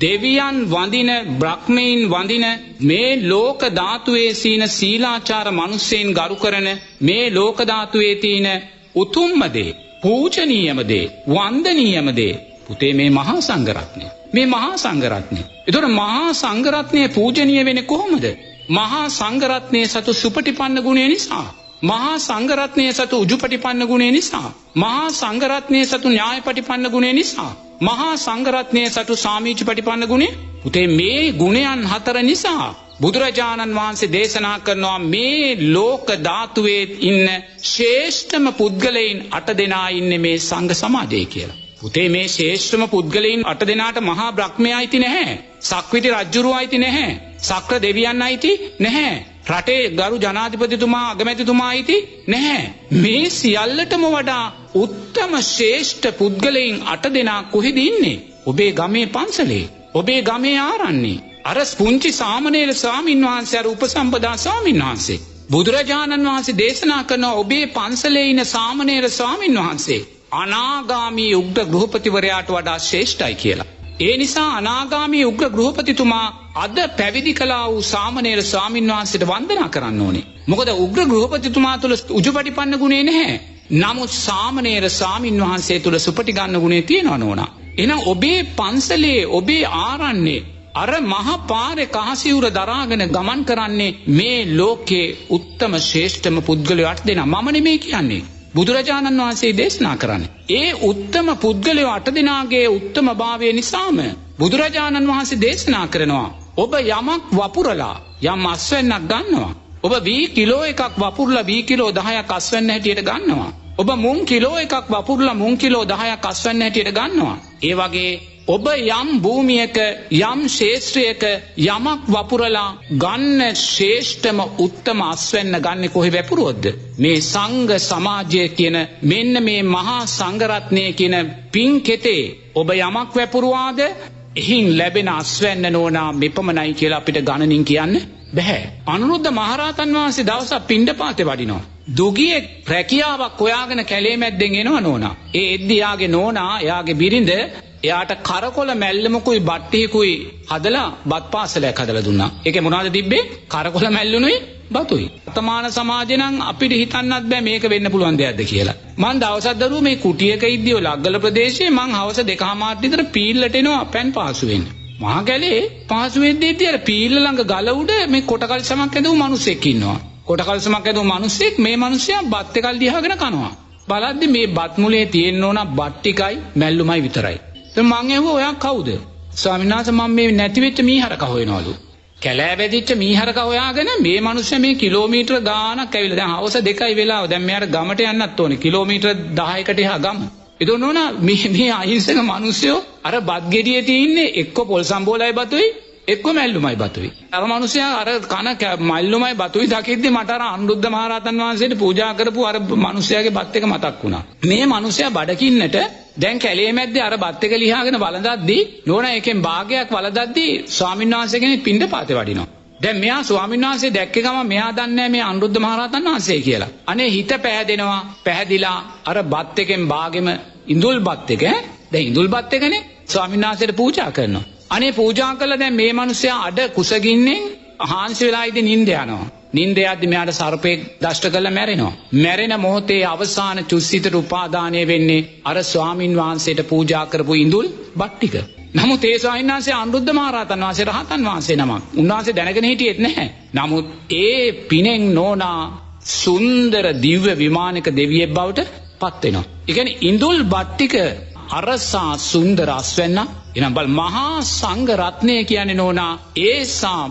දෙවියන් වඳින, බ්‍රහ්මීන් වඳින, මේ ලෝක ධාතුවේ සීන සීලාචාර මිනිස්සෙන් ගරු කරන මේ ලෝක ධාතුවේ තියෙන උතුම්ම දේ, පූජනීයම දේ, වන්දනීයම දේ, පුතේ මේ මහා සංඝරත්නය. මේ මහා සංඝරත්නය. ඒතකොට මහා සංඝරත්නය පූජනීය වෙන්නේ කොහොමද? මහා සංඝරත්නයේ සතු සුපටිපන්න ගුණය නිසා. මහා සංඝරත්නයේ සතු උජුපටිපන්න ගුණය නිසා. මහා සංඝරත්නයේ සතු න්‍යායපටිපන්න ගුණය නිසා. මහා සංඝරත්නයේ සතු සාමීචිපටිපන්න ගුණය. පුතේ මේ ගුණයන් 4 නිසා බුදුරජාණන් වහන්සේ දේශනා කරනවා මේ ලෝක ධාතුවේ ඉන්න ශ්‍රේෂ්ඨම පුද්ගලයන් 8 දෙනා ඉන්නේ මේ සංඝ සමාජයේ කියලා. පුතේ මේ ශ්‍රේෂ්ඨම පුද්ගලයන් 8 දෙනාට මහා බ්‍රහ්මයා අයිති නැහැ. සක්විති රජුරුව අයිති නැහැ. සක්‍ර දෙවියන් අයිති නැහැ. රටේ ගරු ජනාධිපතිතුමා අගමැතිතුමා අයිති නැහැ. මේ සියල්ලටම වඩා උත්තම ශ්‍රේෂ්ඨ පුද්ගලයන් 8 දෙනා කොහෙද ඉන්නේ? ඔබේ ගමේ පන්සලේ. ඔබේ ගමේ ආරන්නේ. අර පුංචි සාමණේර ස්වාමීන් වහන්සේ අර උපසම්පදා ස්වාමීන් වහන්සේ. බුදුරජාණන් වහන්සේ දේශනා කරන ඔබේ පන්සලේ ඉන්න සාමණේර ස්වාමීන් වහන්සේ අනාගාමී උග්‍ර ගෘහපතිවරයාට වඩා ශ්‍රේෂ්ඨයි කියලා. ඒ නිසා අනාගාමී උග්‍ර ගෘහපතිතුමා අද පැවිදි කළා වූ සාමණේර ස්වාමීන් වහන්සේට වන්දනා කරන්න ඕනේ. මොකද උග්‍ර ගෘහපතිතුමා තුල උජුපටිපන්න ගුණේ නැහැ. නමුත් සාමණේර ස්වාමීන් වහන්සේ තුල සුපටිගන්න ගුණේ තියෙනවා නෝනා. එහෙනම් ඔබේ පන්සලේ ඔබේ ආරන්නේ අර මහ පාරේ කහසිවුර දරාගෙන ගමන් කරන්නේ මේ ලෝකේ උත්තම ශ්‍රේෂ්ඨම පුද්ගලයෝ 8 දෙනා. මම නෙමෙයි කියන්නේ. බුදුරජාණන් වහන්සේ දේශනා කරන්නේ. ඒ උත්තම පුද්ගලයෝ 8 දෙනාගේ උත්තම භාවය නිසාම බුදුරජාණන් වහන්සේ දේශනා කරනවා. ඔබ යමක් වපුරලා යම් අස්වැන්නක් ගන්නවා. ඔබ වී කිලෝ එකක් වපුරලා වී කිලෝ 10ක් අස්වැන්න හැටියට ගන්නවා. ඔබ මුං කිලෝ එකක් වපුරලා මුං කිලෝ 10ක් අස්වැන්න හැටියට ගන්නවා. ඒ වගේ ඔබ යම් භූමියක යම් ශේෂ්ත්‍රයක යමක් වපුරලා ගන්න ශ්‍රේෂ්ඨම උත්තම අස්වැන්න ගන්න කොහෙ වැපුරුවොත්ද? මේ සංඝ සමාජය කියන මෙන්න මේ මහා සංඝරත්නය කියන පින් කෙතේ ඔබ යමක් වැපුරුවාද එහින් ලැබෙන අස්වැන්න නෝනා මෙපමණයි කියලා අපිට ගණනින් කියන්න බැහැ. අනුරුද්ධ මහරහතන් වහන්සේ දවසක් පිණ්ඩපාතේ වඩිනවා. දුගියෙක් රැකියාවක් හොයාගෙන කැලේ මැද්දෙන් එනවා නෝනා. ඒ එද්දි යාගේ නෝනා එයාගේ බිරිඳ එයාට කරකොල මැල්ලමකුයි බට්ටියකුයි හදලා බත් පාසලයක් හදලා දුන්නා. ඒකේ මොනවද තිබ්බේ? කරකොල මැල්ලුනුයි බතුයි. වර්තමාන සමාජේ නම් අපිට හිතන්නත් බෑ මේක වෙන්න පුළුවන් දෙයක්ද කියලා. මං දවසක් දරුවෝ මේ කුටියක ඉද්දී ඔය ලග්ගල ප්‍රදේශයේ මං හවස 2:00 විතර පීල්ලට එනවා පෑන් පාසු වෙන්න. මහා කැලේ පාසු වෙද්දී අර පීල්ල ළඟ ගල උඩ මේ කොටකල්සමක් ඇදුව මිනිස්සෙක් ඉන්නවා. කොටකල්සමක් ඇදුව මිනිස්සෙක් මේ මිනිස්සයා බත් එකක් දිහාගෙන කනවා. බලද්දි මේ බත් මුලේ තියෙන්න ඕන බත් ටිකයි මැල්ලුමයි විතරයි. දැන් මං ඇහුවා ඔයා කවුද? ස්වාමීන් වහන්සේ මම මේ නැති වෙච්ච මීහරක හොයනවලු. කැලෑ වැදිච්ච මීහරක හොයාගෙන මේ මිනිස්සු මේ කිලෝමීටර ගාණක් ඇවිල්ලා දැන් හවස 2යි වෙලාව. දැන් මෙයාට ගමට යන්නත් ඕනේ. කිලෝමීටර 10කට එහා ගම. ඒක නෝනා මේ අහිංසක මිනිස්සු අර බත් ගෙඩියේ තියෙන්නේ එක්ක පොල් සම්බෝලයි බතුයි එක්ක මැල්ලුමයි බතුයි. අර මිනිස්සයා අර කන මැල්ලුමයි බතුයි දකිද්දි මට අර අනුරුද්ධ මහරහතන් වහන්සේට පූජා කරපු අර මිනිස්සයාගේ බත් එක මතක් වුණා. මේ මිනිස්සයා බඩකින්නට දැන් කැලේ මැද්දේ අර බත් එක ලිහාගෙන වළඳද්දී නෝනා එකෙන් භාගයක් වළඳද්දී ස්වාමීන් වහන්සේ කෙනෙක් පිණ්ඩපාතේ වඩිනවා. දැන් මෙයා ස්වාමීන් වහන්සේ දැක්ක ගමන් මෙයා දන්නේ මේ අනුරුද්ධ මහරහතන් වහන්සේ කියලා. අනේ හිත පැහැදෙනවා. පැහැදිලා අර බත් එකෙන් භාගෙම ඉඳුල් බත් එක දැන් ඉඳුල් බත් එකනේ ස්වාමීන් වහන්සේට පූජා කරනවා. අනේ පූජා කළා දැන් මේ මිනිස්සයා අඩ කුසගින්නෙන් හාන්සි වෙලා ඉඳි නිින්ද යනවා. නිින්ද යද්දි මෙයාට සර්පෙක් දෂ්ට කරලා මැරෙනවා. මැරෙන මොහොතේ අවසාන චුස්සිතට උපාදානය වෙන්නේ අර ස්වාමින් වහන්සේට පූජා කරපු ඉඳුල් බත් ටික. නමුත් ඒ ස්වාමීන් වහන්සේ අනුරුද්ධ මහරහතන් වහන්සේ රහතන් වහන්සේ නමක්. උන්වහන්සේ දැනගෙන හිටියෙත් නැහැ. නමුත් ඒ පිනෙන් නෝනා සුන්දර දිව්‍ය විමානක දෙවියෙක් බවට පත් වෙනවා. ඒ කියන්නේ ඉඳුල් බත් ටික අරසා සුන්දර අස්වැන්න එනම් බල මහා සංඝ රත්නය කියන්නේ නෝනා ඒසා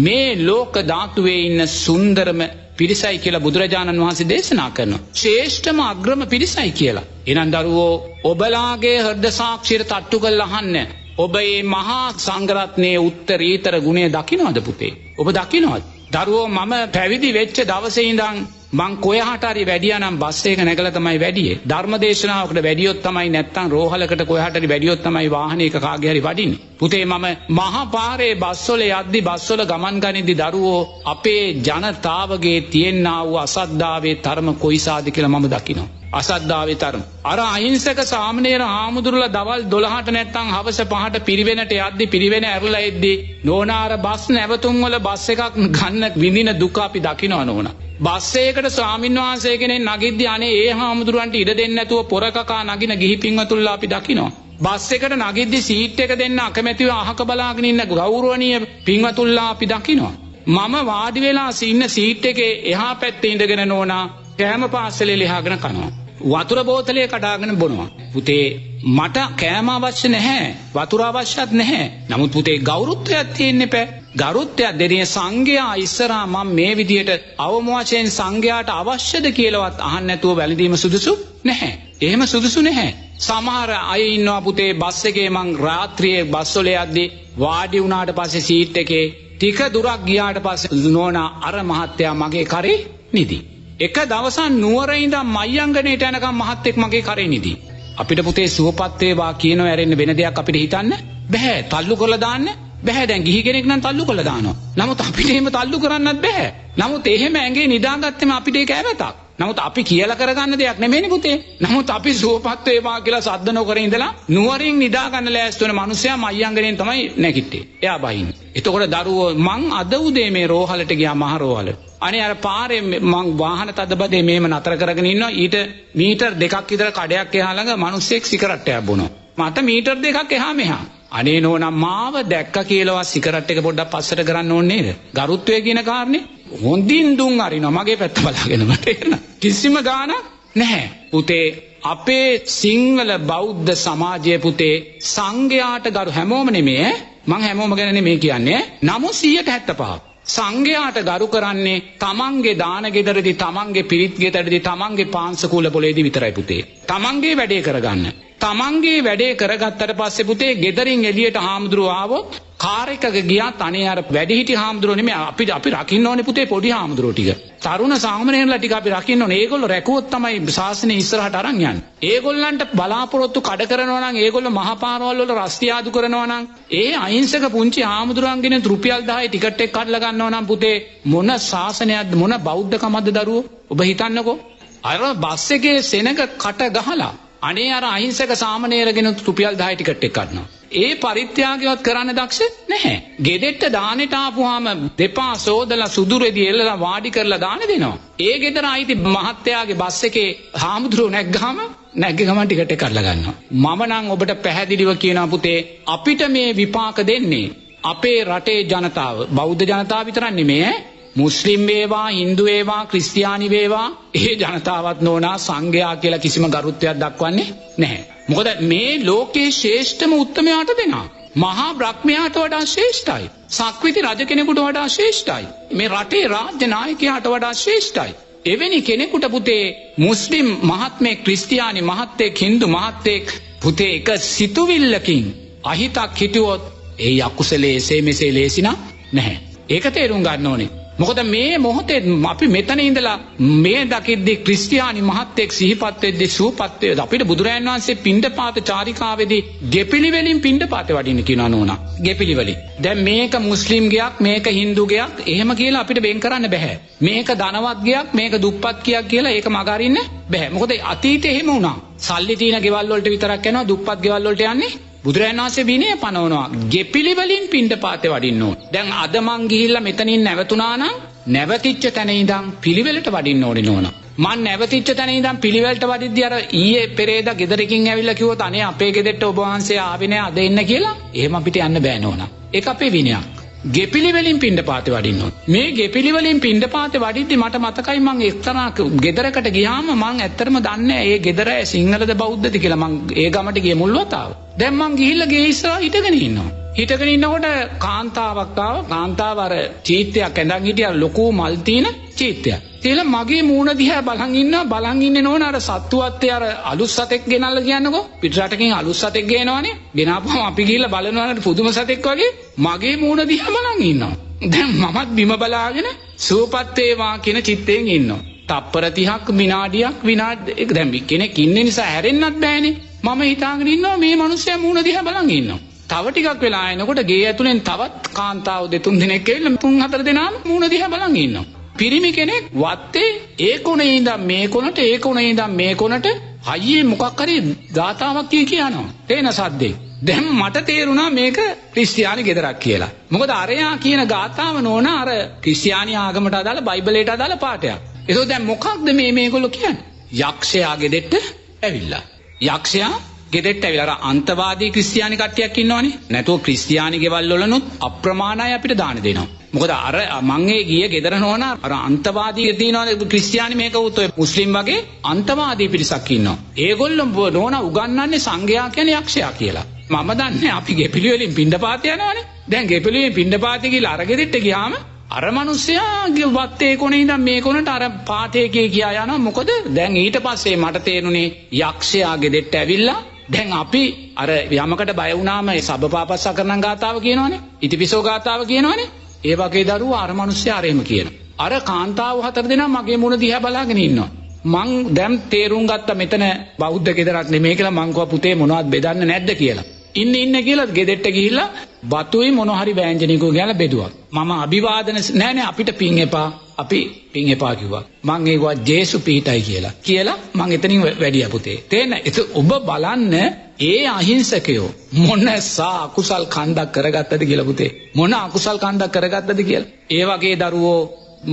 මේ ලෝක ධාතුවේ ඉන්න සුන්දරම පිරිසයි කියලා බුදුරජාණන් වහන්සේ දේශනා කරනවා. ශ්‍රේෂ්ඨම අග්‍රම පිරිසයි කියලා. එහෙනම් දරුවෝ ඔබලාගේ හෘද සාක්ෂියට තට්ටු කරලා අහන්න. ඔබ මේ මහා සංඝ රත්නයේ උත්තරීතර ගුණය දකින්නවද පුතේ? ඔබ දකින්නවද? දරුවෝ මම පැවිදි වෙච්ච දවසේ ඉඳන් මං කොහාට හරි වැඩියා නම් බස් එක නැගලා තමයි වැඩියේ. ධර්ම දේශනාවකට වැඩියොත් තමයි නැත්තම් රෝහලකට කොහාට හරි වැඩියොත් තමයි වාහනයක කාගේ හරි වඩින්නේ. පුතේ මම මහා පාරේ බස්වල යද්දි බස්වල ගමන් ගනිද්දි දරුවෝ අපේ ජනතාවගේ තියෙනා වූ අසද්ධාවේ තරම කොයිසාද කියලා මම දකිනවා. අසද්ධාවේ තරම. අර අහිංසක සාමණේර හාමුදුරුවෝ දවල් 12ට නැත්තම් හවස 5ට පිරිවෙනට යද්දි පිරිවෙන ඇරලා එද්දි නෝනාර බස් නැවතුම් වල බස් එකක් ගන්න විඳින දුක අපි දකිනවා නෝනා. බස් එකකට ස්වාමීන් වහන්සේ කෙනෙක් නගිද්දී අනේ ඒ හාමුදුරුවන්ට ඉඩ දෙන්නේ නැතුව පොරකකා නගින ගිහි පින්වතුන්ලා අපි දකිනවා. බස් එකට නගිද්දි සීට් එක දෙන්න අකමැතිව අහක බලාගෙන ඉන්න ගෞරවනීය පින්වතුන්ලා අපි දකිනවා. මම වාඩි වෙලා ඉන්න සීට් එකේ එහා පැත්තේ ඉඳගෙන නෝනා කෑම පාර්සලේ ලියාගෙන කනවා. වතුර බෝතලේ කඩාගෙන බොනවා. පුතේ මට කෑම අවශ්‍ය නැහැ. වතුර අවශ්‍යත් නැහැ. නමුත් පුතේ ගෞරවත්වයක් තියෙන්න එපා. ගෞරවත්වයක් දෙන්නේ සංඝයා ඉස්සරහා මම මේ විදියට අවම වශයෙන් සංඝයාට අවශ්‍යද කියලාවත් අහන්න නැතුව වැළඳීම සුදුසු නැහැ. එහෙම සුදුසු නැහැ. සමහර අය ඉන්නවා පුතේ බස් එකේ මං රාත්‍රියේ බස් වල යද්දී වාඩි වුණාට පස්සේ සීට් එකේ ටික දුරක් ගියාට පස්සේ නෝනා අර මහත්තයා මගේ කරේ නිදි. එක දවසක් නුවර ඉඳන් මයංගනේට යනකම් මහත්තයෙක් මගේ කරේ නිදි. අපිට පුතේ සුවපත් වේවා කියනවා ඇරෙන්න වෙන දෙයක් අපිට හිතන්න බෑ. තල්ලු කරලා දාන්න බෑ. දැන් ගිහි කෙනෙක් නම් තල්ලු කරලා දානවා. නමුත් අපිට එහෙම තල්ලු කරන්නත් බෑ. නමුත් එහෙම ඇඟේ නිදාගත්තම අපිට ඒක ඇවතක්. නමුත් අපි කියලා කරගන්න දෙයක් නෙමෙයිනේ පුතේ. නමුත් අපි සුවපත් වේවා කියලා සද්ද නොකර ඉඳලා නුවරින් නිදා ගන්න ලෑස්ති වෙන මිනිස්සයා මයංගනෙන් තමයි නැගිට්ටේ. එයා බහින්නේ. එතකොට දරුවෝ මං අද උදේ මේ රෝහලට ගියා මහ රෝහලට. අනේ අර පාරේ මං වාහන තදබදේ මේම නතර කරගෙන ඉන්නවා. ඊට මීටර් 2ක් විතර කඩයක් එහා ළඟ මිනිස්සෙක් සිගරට් එකක් බොනවා. මට මීටර් 2ක් එහා මෙහා. අනේ නෝනා මාව දැක්ක කියලාවත් සිගරට් එක පොඩ්ඩක් පස්සට කරන්න ඕනේ නේද? ගරුත්වය කියන කාරණේ හොඳින් දුන් අරිනවා මගේ පැත්ත බලාගෙන මට එන්න. කිසිම ගාණක් නැහැ. පුතේ අපේ සිංහල බෞද්ධ සමාජයේ පුතේ සංඝයාට ගරු හැමෝම නෙමෙයි මං හැමෝම ගැන නෙමෙයි කියන්නේ. නමුත් 175ක් සංඝයාට ගරු කරන්නේ තමන්ගේ දාන ගෙදරදී තමන්ගේ පිරිත් ගෙදරදී තමන්ගේ පාංශකූල පොලේදී විතරයි පුතේ. තමන්ගේ වැඩේ කරගන්න. තමන්ගේ වැඩේ කරගත්තට පස්සේ පුතේ ගෙදරින් එළියට හාමුදුරුවෝ ආවොත් කාර් එකක ගියාත් අනේ අර වැඩිහිටි හාමුදුරුවෝ නෙමෙයි අපි රකින්න ඕනේ පුතේ පොඩි හාමුදුරුවෝ ටික. තරුණ සාමණේරලා ටික අපි රකින්න ඕනේ. ඒගොල්ලෝ රැකුවොත් තමයි ශාසනය ඉස්සරහට අරන් යන්නේ. ඒගොල්ලන්ට බලාපොරොත්තු කඩ කරනවා නම් ඒගොල්ලෝ මහා පාරවල් වල රස්තියාදු කරනවා නම් ඒ අහිංසක පුංචි හාමුදුරුවන්ගෙන රුපියල් 10 ටිකට් එක කඩලා ගන්නවා නම් පුතේ මොන ශාසනයක්ද මොන බෞද්ධකමක්ද දරුවෝ? ඔබ හිතන්නකෝ. අර බස් එකේ සෙනඟ කට ගහලා අනේ අර අහිංසක සාමණේරගෙන රුපියල් 10 ටිකට් එක ගන්නවා. ඒ පරිත්‍යාගයවත් කරන්න දක්ෂ නැහැ. ගෙදෙට්ට දානෙට ආපුවාම දෙපා සෝදලා සුදුරෙදි එල්ලලා වාඩි කරලා දාන දෙනවා. ඒ ගෙදර ආයිති මහත්තයාගේ බස් එකේ හාමුදුරුවෝ නැග්ගාම නැග්ග ගමන් ටිකට් එක කඩලා ගන්නවා. මම නම් ඔබට පැහැදිලිව කියනවා පුතේ අපිට මේ විපාක දෙන්නේ අපේ රටේ ජනතාව. බෞද්ධ ජනතාව විතරක් නෙමෙයි මුස්ලිම් වේවා හින්දු වේවා ක්‍රිස්තියානි වේවා ඒ ජනතාවත් නෝනා සංඝයා කියලා කිසිම ගරුත්වයක් දක්වන්නේ නැහැ. මොකද මේ ලෝකේ ශ්‍රේෂ්ඨම උත්තමයාට දෙනවා. මහා බ්‍රහ්මයාට වඩා ශ්‍රේෂ්ඨයි. සක්විති රජ කෙනෙකුට වඩා ශ්‍රේෂ්ඨයි. මේ රටේ රාජ්‍ය නායකයාට වඩා ශ්‍රේෂ්ඨයි. එවැනි කෙනෙකුට පුතේ මුස්ලිම් මහත්මයෙක් ක්‍රිස්තියානි මහත්තයෙක් හින්දු මහත්තයෙක් පුතේ එක සිතුවිල්ලකින් අහිතක් හිතුවොත් ඒ අකුසලයේ එසේ මෙසේ ලේසිනා නැහැ. ඒක තේරුම් ගන්න ඕනේ. මොකද මේ මොහොතේ අපි මෙතන ඉඳලා මේ දකිද්දී ක්‍රිස්තියානි මහත්තයෙක් සිහිපත් වෙද්දී සූපත් වේ අපිට බුදුරයන් වහන්සේ පිණ්ඩපාත චාරිකාවේදී ගෙපිලි වලින් පිණ්ඩපාත වඩින්න කියනවා නෝනා. ගෙපිලි වලින්. දැන් මේක මුස්ලිම් ගයක් මේක හින්දු ගයක් එහෙම කියලා අපිට වෙන් කරන්න බෑ. මේක ධනවත් ගයක් මේක දුප්පත් ගයක් කියලා ඒක මග අරින්න බෑ. මොකද අතීතේ එහෙම වුණා. සල්ලි තියෙන ගෙවල් වලට විතරක් යනවා දුප්පත් ගෙවල් වලට යන්නේ බුදුරජාණන් වහන්සේ විනය පනවනවා ගෙපිලි වලින් පිණ්ඩපාතේ වඩින්න ඕන. දැන් අද මං ගිහිල්ලා මෙතනින් නැවතුණා නම් නැවතිච්ච තැන ඉඳන් පිළිවෙලට වඩින්න ඕනේ නෝනා. මං නැවතිච්ච තැන ඉඳන් පිළිවෙලට වඩිද්දී අර ඊයේ පෙරේදා ගෙදරකින් ඇවිල්ලා කිව්වොත් අනේ අපේ ගෙදරට ඔබ වහන්සේ ආවේ නෑ අද එන්න කියලා. එහෙම අපිට යන්න බෑ නෝනා. ඒක අපේ විනයක්. ගෙපිලි වලින් පිණ්ඩපාතේ වඩින්න ඕන. මේ ගෙපිලි වලින් පිණ්ඩපාතේ වඩිද්දී මට මතකයි මං එක්තරා ගෙදරකට ගියාම මං ඇත්තටම දන්නේ ඒ ගෙදර සිංහලද බෞද්ධද කියලා. මං ඒ ගමට ගියේ මුල් වතාව. දැන් මං ගිහිල්ලා ගේ ඉස්සරහා හිටගෙන ඉන්නවා. හිටගෙන ඉන්නකොට කාන්තාවක් ආව. කාන්තාව අර චීත්තයක් ඇඳන් හිටියා ලොකු මල් තියෙන චීත්තයක්. කියලා මගේ මූණ දිහා බලන් ඉන්නවා. බලන් ඉන්නේ නෝන අර සත්තුවත්තේ අර අලුත් සතෙක් ගෙනල්ලා කියන්නකෝ. පිටරටකින් අලුත් සතෙක් ගේනවනේ. ගෙනාපුවම අපි ගිහිල්ලා බලනවා පුදුම සතෙක් වගේ මගේ මූණ දිහා බලන් ඉන්නවා. දැන් මමත් බිම බලාගෙන සූපත් වේවා කියන චිත්තයෙන් ඉන්නවා. තප්පර 30ක් විනාඩියක් දැන් කෙනෙක් ඉන්න නිසා හැරෙන්නත් බෑනේ. මම හිතාගෙන ඉන්නවා මේ මිනිස්සයා මූණ දිහා බලන් ඉන්නවා. තව ටිකක් වෙලා එනකොට ගේ ඇතුලෙන් තවත් කාන්තාව දෙතුන් දෙනෙක් ඇවිල්ලා තුන් හතර දෙනාම මූණ දිහා බලන් ඉන්නවා. පිරිමි කෙනෙක් වත්තේ ඒ කොනේ ඉඳන් මේ කොනට ඒ කොනේ ඉඳන් මේ කොනට හයියේ මොකක් හරි ගාතාවක් කියනවා. තේන සද්දේ. දැන් මට තේරුණා මේක ක්‍රිස්තියානි ගෙදරක් කියලා. මොකද අරයා කියන ගාතාව නෝනා අර ක්‍රිස්තියානි ආගමට අදාළ බයිබලයට අදාළ පාඩයක්. ඒක දැන් මොකක්ද මේගොල්ලෝ කියන්නේ? යක්ෂයා ගෙදෙට්ට ඇවිල්ලා. යක්ෂයා ගෙදෙට්ට ඇවිල්ලා අර අන්තවාදී ක්‍රිස්තියානි කට්ටියක් ඉන්නවනේ. නැතුව ක්‍රිස්තියානි ගෙවල් වලනොත් අප්‍රමාණ අය අපිට දාන දෙනවා. මොකද අර මං ඒ ගිය ගෙදර නෝනා අර අන්තවාදී තියෙනවා ක්‍රිස්තියානි මේක උත් ඔය මුස්ලිම් වගේ අන්තවාදී පිරිසක් ඉන්නවා. ඒගොල්ලෝ නෝනා උගන්වන්නේ සංඝයා කියන්නේ යක්ෂයා කියලා. මම දන්නේ අපි ගෙපිලි වලින් පිණ්ඩපාත යනවනේ. දැන් ගෙපිලි වලින් පිණ්ඩපාත ගිහලා අර ගෙදෙට්ට ගියාම අර මිනිස්සයා වත්තේ කොනේ ඉඳන් මේ කොනට අර පාතේ කියා යනවා. මොකද දැන් ඊට පස්සේ මට තේරුනේ යක්ෂයා ගෙදෙට්ට ඇවිල්ලා දැන් අපි අර යමකට බය වුණාම සබ්බපාපස්සා කරනන් ගාතාව කියනවනේ. ඉතිපිසෝ ගාතාව කියනවනේ. ඒ වගේ දරුවෝ අර මිනිස්සයා අරෙම කියනවා. අර කාන්තාව 4 දෙනා මගේ මුණ දිහා බලාගෙන ඉන්නවා. මං දැන් තේරුම් ගත්තා මෙතන බෞද්ධ ගෙදරක් නෙමෙයි කියලා. මං කිව්වා පුතේ මොනවද බෙදන්න නැද්ද කියලා. ඉන්න කියලා ගෙදෙට්ට ගිහිල්ලා බතුයි මොන හරි වෑංජනිකෝ ගාලා බෙදුවා. මම අභිවාදන නෑ අපිට පින් එපා. අපි පින් එපා කිව්වා. මං ඒවා ජේසු පීඨයි කියලා මං එතනින් වැඩියා පුතේ. තේන්න ඔබ බලන්න ඒ අහිංසකයෝ මොන අකුසල් කන්දක් කරගත්තද කියලා පුතේ. මොන අකුසල් කන්දක් කරගත්තද කියලා. ඒ වගේ දරුවෝ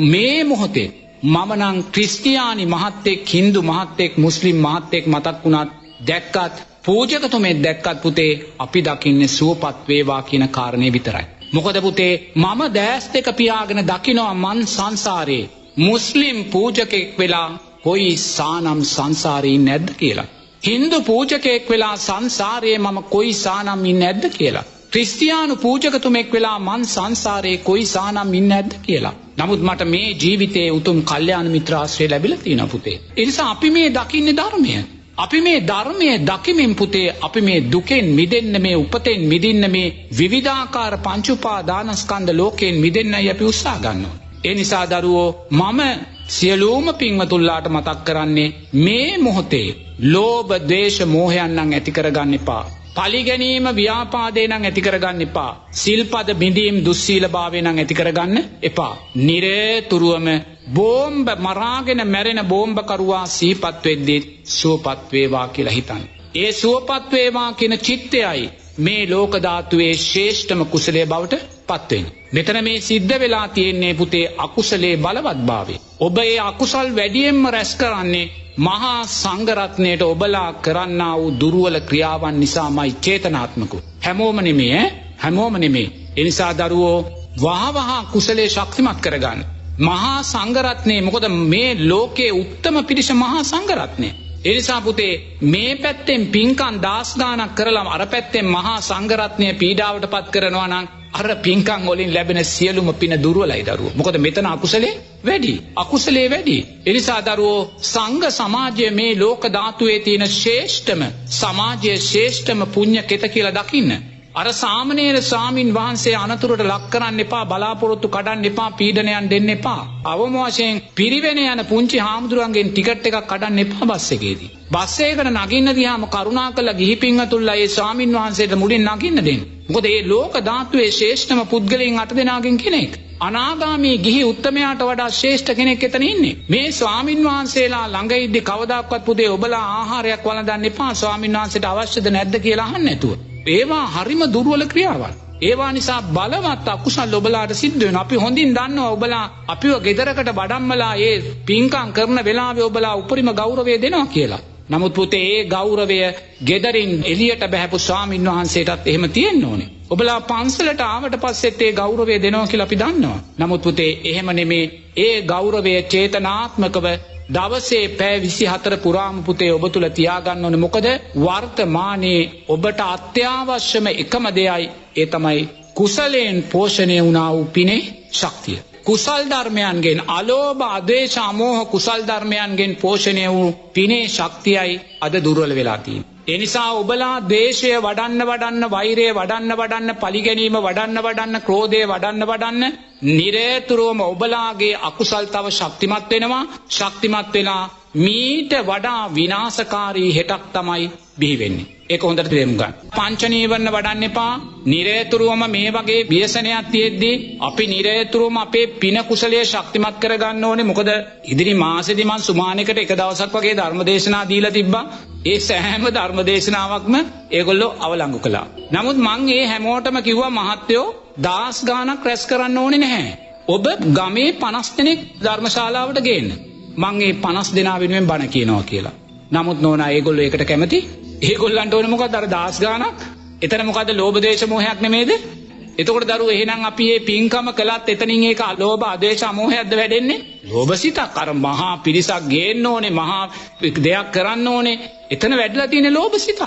මේ මොහොතේ මම නම් ක්‍රිස්තියානි මහත්තෙක්, හින්දු මහත්තෙක්, මුස්ලිම් මහත්තෙක් මතක් වුණත් දැක්කත් පූජකතුමේ දැක්කත් පුතේ අපි දකින්නේ සුවපත් වේවා කියන කාරණේ විතරයි. මොකද පුතේ මම දැස් දෙක පියාගෙන දකිනවා මන් සංසාරේ මුස්ලිම් පූජකෙක් වෙලා කොයි සානම් සංසාරේ නැද්ද කියලා. හින්දු පූජකෙක් වෙලා සංසාරේ මම කොයි සානම් ඉන්නේ නැද්ද කියලා. ක්‍රිස්තියානු පූජකතුමෙක් වෙලා මන් සංසාරේ කොයි සානම් ඉන්නේ නැද්ද කියලා. නමුත් මට මේ ජීවිතයේ උතුම් කල්යාණ මිත්‍ර ආශ්‍රය ලැබිලා තියෙනවා පුතේ. ඒ නිසා අපි මේ දකින්නේ ධර්මය. අපි මේ ධර්මයේ දකිමින් පුතේ අපි මේ දුකෙන් මිදෙන්න, මේ උපතෙන් මිදින්න, මේ විවිධාකාර පංච උපාදානස්කන්ධ ලෝකයෙන් මිදෙන්නයි අපි උත්සාහ ගන්නවා. ඒ නිසා දරුවෝ මම සියලුම පින්වතුන්ලාට මතක් කරන්නේ මේ මොහොතේ ලෝභ, ද්වේෂ, මෝහයන් නම් ඇති කරගන්න එපා. පලිගැනීම, ව්‍යාපාදේ නම් ඇති කරගන්න එපා. සිල්පද බිඳීම්, දුස්සීලභාවය නම් ඇති කරගන්න එපා. නිරේතුරුවම බෝම්බ මරාගෙන මැරෙන බෝම්බකරුවා සිහිපත් වෙද්දී සුවපත් වේවා කියලා හිතන්න. ඒ සුවපත් වේවා කියන චිත්තයයි මේ ලෝක ධාතුවේ ශ්‍රේෂ්ඨම කුසලයේ බවට පත් වෙන්නේ. මෙතන මේ සිද්ධ වෙලා තියෙන්නේ පුතේ අකුසලයේ බලවත්භාවය. ඔබ ඒ අකුසල් වැඩියෙන්ම රැස් කරන්නේ මහා සංඝරත්නයට ඔබලා කරන්නා වූ දුර්වල ක්‍රියාවන් නිසාමයි, චේතනාත්මකව. හැමෝම නෙමෙයි. ඒ නිසා දරුවෝ වහවහ කුසලයේ ශක්තිමත් කරගන්න. මහා සංඝරත්නය, මොකද මේ ලෝකයේ උත්තම පිරිස මහා සංඝරත්නය. ඒ නිසා පුතේ මේ පැත්තෙන් පින්කම් 10 ගාණක් කරලා අර පැත්තෙන් මහා සංඝරත්නය පීඩාවට පත් කරනවා නම් අර පින්කම් වලින් ලැබෙන සියලුම පින දුර්වලයි දරුවෝ. මොකද මෙතන අකුසලේ වැඩි. ඒ නිසා දරුවෝ සංඝ සමාජය මේ ලෝක ධාතුවේ තියෙන ශ්‍රේෂ්ඨම සමාජයේ ශ්‍රේෂ්ඨම පුණ්‍ය කෙත කියලා දකින්න. අර සාමණේර ස්වාමින් වහන්සේ අනතුරට ලක් කරන්න එපා, බලාපොරොත්තු කඩන්න එපා, පීඩනයන් දෙන්න එපා. අවම වශයෙන් පිරිවෙන යන පුංචි හාමුදුරන්ගෙන් ටිකට් එකක් කඩන්න එපා බස් එකේදී. බස් එකකට නගින්න ගියාම කරුණාකරලා ගිහි පින්වතුන්ලා ඒ ස්වාමින් වහන්සේට මුලින් නගින්න දෙන්න. මොකද මේ ලෝක ධාතුවේ ශ්‍රේෂ්ඨම පුද්ගලයන් 8 දෙනාගෙන් කෙනෙක්. අනාගාමී ගිහි උත්තමයාට වඩා ශ්‍රේෂ්ඨ කෙනෙක් එතන ඉන්නේ. මේ ස්වාමින් වහන්සේලා ළඟ ඉද්දි කවදාක්වත් පුතේ ඔබලා ආහාරයක් වළඳන්න එපා. ස්වාමින් වහන්සේට අවශ්‍යද නැද්ද කියලා අහන්න නැතුව. ඒවා හරිම දුර්වල ක්‍රියාවන්. ඒවා නිසා බලවත් අකුසල් ඔබලාට සිද්ධ වෙනවා. අපි හොඳින් දන්නවා ඔබලා අපිව ගෙදරකට වඩම්මලා ඒ පින්කම් කරන වෙලාවේ ඔබලා උපරිම ගෞරවය දෙනවා කියලා. නමුත් පුතේ ඒ ගෞරවය ගෙදරින් එළියට බහැපු ස්වාමින් වහන්සේටත් එහෙම තියෙන්න ඕනේ. ඔබලා පන්සලට ආවට පස්සෙත් ඒ ගෞරවය දෙනවා කියලා අපි දන්නවා. නමුත් පුතේ එහෙම නෙමේ. ඒ ගෞරවය චේතනාත්මකව දවසේ පැය 24 පුරාම පුතේ ඔබ තුල තියාගන්න ඕනේ. මොකද වර්තමානයේ ඔබට අත්‍යවශ්‍යම එකම දෙයයි, ඒ තමයි කුසලයෙන් පෝෂණය වුණා වූ පිනේ ශක්තිය. කුසල් ධර්මයන්ගෙන් අලෝභ, අද්වේෂ, අමෝහ කුසල් ධර්මයන්ගෙන් පෝෂණය වූ පිනේ ශක්තියයි අද දුර්වල වෙලා තියෙන්නේ. ඒ නිසා ඔබලා ද්වේෂය වඩන්න, වෛරය වඩන්න, පලිගැනීම වඩන්න, ක්‍රෝධය වඩන්න නිරේතුරුවම ඔබලාගේ අකුසල් තව ශක්තිමත් වෙනවා. ශක්තිමත් වෙලා මීට වඩා විනාශකාරී හෙටක් තමයි බිහි වෙන්නේ. ඒක හොඳට තේරුම් ගන්න. පංච නීවරණ වඩන්න එපා. නිරේතුරුවම මේ වගේ ව්‍යසනයක් තියෙද්දී අපි නිරේතුරුවම අපේ පින කුසලයේ ශක්තිමත් කරගන්න ඕනේ. මොකද ඉදිරි මාසෙදි මං සුමානෙකට එක දවසක් වගේ ධර්මදේශනා දීලා තිබ්බා. ඒ සෑම ධර්මදේශනාවක්ම ඒගොල්ලෝ අවලංගු කළා. නමුත් මං ඒ හැමෝටම කිව්වා මහත්තයෝ 10 ගාණක් රැස් කරන්න ඕනේ නැහැ. ඔබ ගමේ 50 දෙනෙක් ධර්මශාලාවට ගේන්න. මං ඒ 50 දෙනා වෙනුවෙන් බණ කියනවා කියලා. නමුත් නෝනා ඒගොල්ලෝ ඒකට කැමති ඒගොල්ලන්ට ඕනේ මොකද්ද? අර දාස් ගානක්. එතන මොකද්ද? ලෝභ දේශ මොහයක් නෙමේද? එතකොට දරුවෝ එහෙනම් අපි මේ පින්කම කළත් එතනින් ඒක ලෝභ ආදේශ අමෝහයක්ද වැඩෙන්නේ? ලෝභ සිතක්. අර මහා පිරිසක් ගේන්න ඕනේ, මහා දෙයක් කරන්න ඕනේ. එතන වැඩිලා තියෙන ලෝභ සිතක්.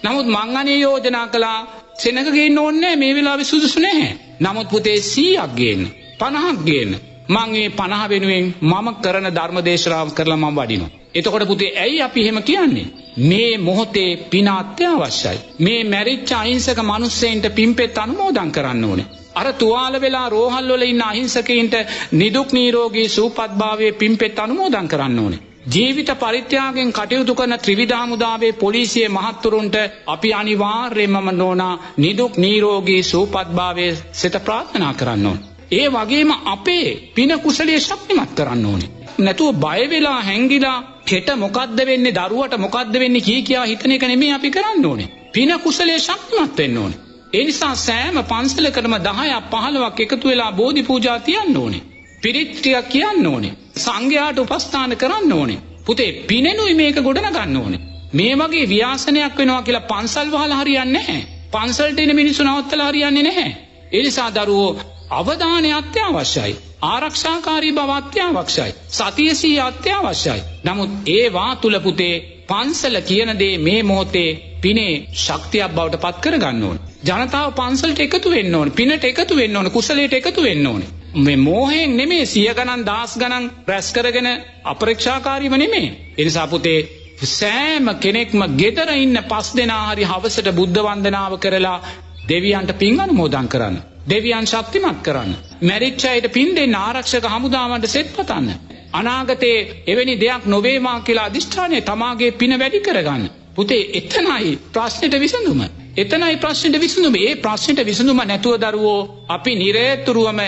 නමුත් මං අනේ යෝජනා කළා සෙනඟ ගේන්න ඕනේ මේ වෙලාවේ සුදුසු නැහැ. නමුත් පුතේ 100ක් ගේන්න, 50ක් ගේන්න. මං මේ 50 වෙනුවෙන් මම කරන ධර්ම දේශනාව කරලා මම වඩිනවා. එතකොට පුතේ ඇයි අපි එහෙම කියන්නේ? මේ මොහොතේ පින අත්‍යවශ්‍යයි. මේ මැරිච්ච අහිංසක මිනිස්සෙන්ට පින්පෙත් අනුමෝදන් කරන්න ඕනේ. අර තුවාල වෙලා රෝහල් වල ඉන්න අහිංසකයින්ට නිදුක් නිරෝගී සුවපත්භාවයේ පින්පෙත් අනුමෝදන් කරන්න ඕනේ. ජීවිත පරිත්‍යාගයෙන් කටයුතු කරන ත්‍රිවිධ හමුදාවේ පොලිසියේ මහත්තුරුන්ට අපි අනිවාර්යයෙන්ම නෝනා නිදුක් නිරෝගී සුවපත්භාවයේ සිත ප්‍රාර්ථනා කරන්න ඕනේ. ඒ වගේම අපේ පින කුසලයේ ශක්තිමත් කරන්න ඕනේ. නැතුව බය වෙලා හැංගිලා හෙට මොකද්ද වෙන්නේ, දරුවට මොකද්ද වෙන්නේ කියා හිතන එක නෙමෙයි අපි කරන්න ඕනේ. පින කුසලයේ ශක්තිමත් වෙන්න ඕනේ. ඒ නිසා සෑම පන්සලකටම 10ක් 15ක් එකතු වෙලා බෝධි පූජා තියන්න ඕනේ. පිරිත් ටිකක් කියන්න ඕනේ. සංඝයාට උපස්ථාන කරන්න ඕනේ. පුතේ පිනෙනුයි මේක ගොඩනගන්න ඕනේ. මේ වගේ ව්‍යාසනයක් වෙනවා කියලා පන්සල් වහලා හරියන්නේ නැහැ. පන්සල්ට එන මිනිස්සු නවත්තලා හරියන්නේ නැහැ. ඒ නිසා දරුවෝ අවධානය අත්‍යවශ්‍යයි. ආරක්ෂාකාරී බව අත්‍යවශ්‍යයි. සතියසී අත්‍යවශ්‍යයි. නමුත් ඒවා තුල පුතේ පන්සල කියන දේ මේ මොහොතේ පිනේ ශක්තියක් බවට පත් කරගන්න ඕනේ. ජනතාව පන්සලට එකතු වෙන්න ඕනේ. පිනට එකතු වෙන්න ඕනේ. කුසලයට එකතු වෙන්න ඕනේ. මේ මෝහයෙන් නෙමෙයි 100 ගණන් 10 ගණන් රැස් කරගෙන අපරීක්ෂාකාරීව නෙමෙයි. ඒ නිසා පුතේ සෑම කෙනෙක්ම ගෙදර ඉන්න 5 දෙනා හරි හවසට බුද්ධ වන්දනාව කරලා දෙවියන්ට පින් අනුමෝදන් කරන්න. දෙවියන් ශක්තිමත් කරන්න. මැරිච්ච අයට පින් දෙන්න, ආරක්ෂක හමුදාවන්ට සෙත් පතන්න. අනාගතේ එවැනි දෙයක් නොවේවා කියලා අදිෂ්ඨානය තමාගේ පින වැඩි කරගන්න. පුතේ එතනයි ප්‍රශ්නෙට විසඳුම. එතනයි ප්‍රශ්නෙට විසඳුම. ඒ ප්‍රශ්නෙට විසඳුම නැතුව දරුවෝ අපි නිරේතුරුවම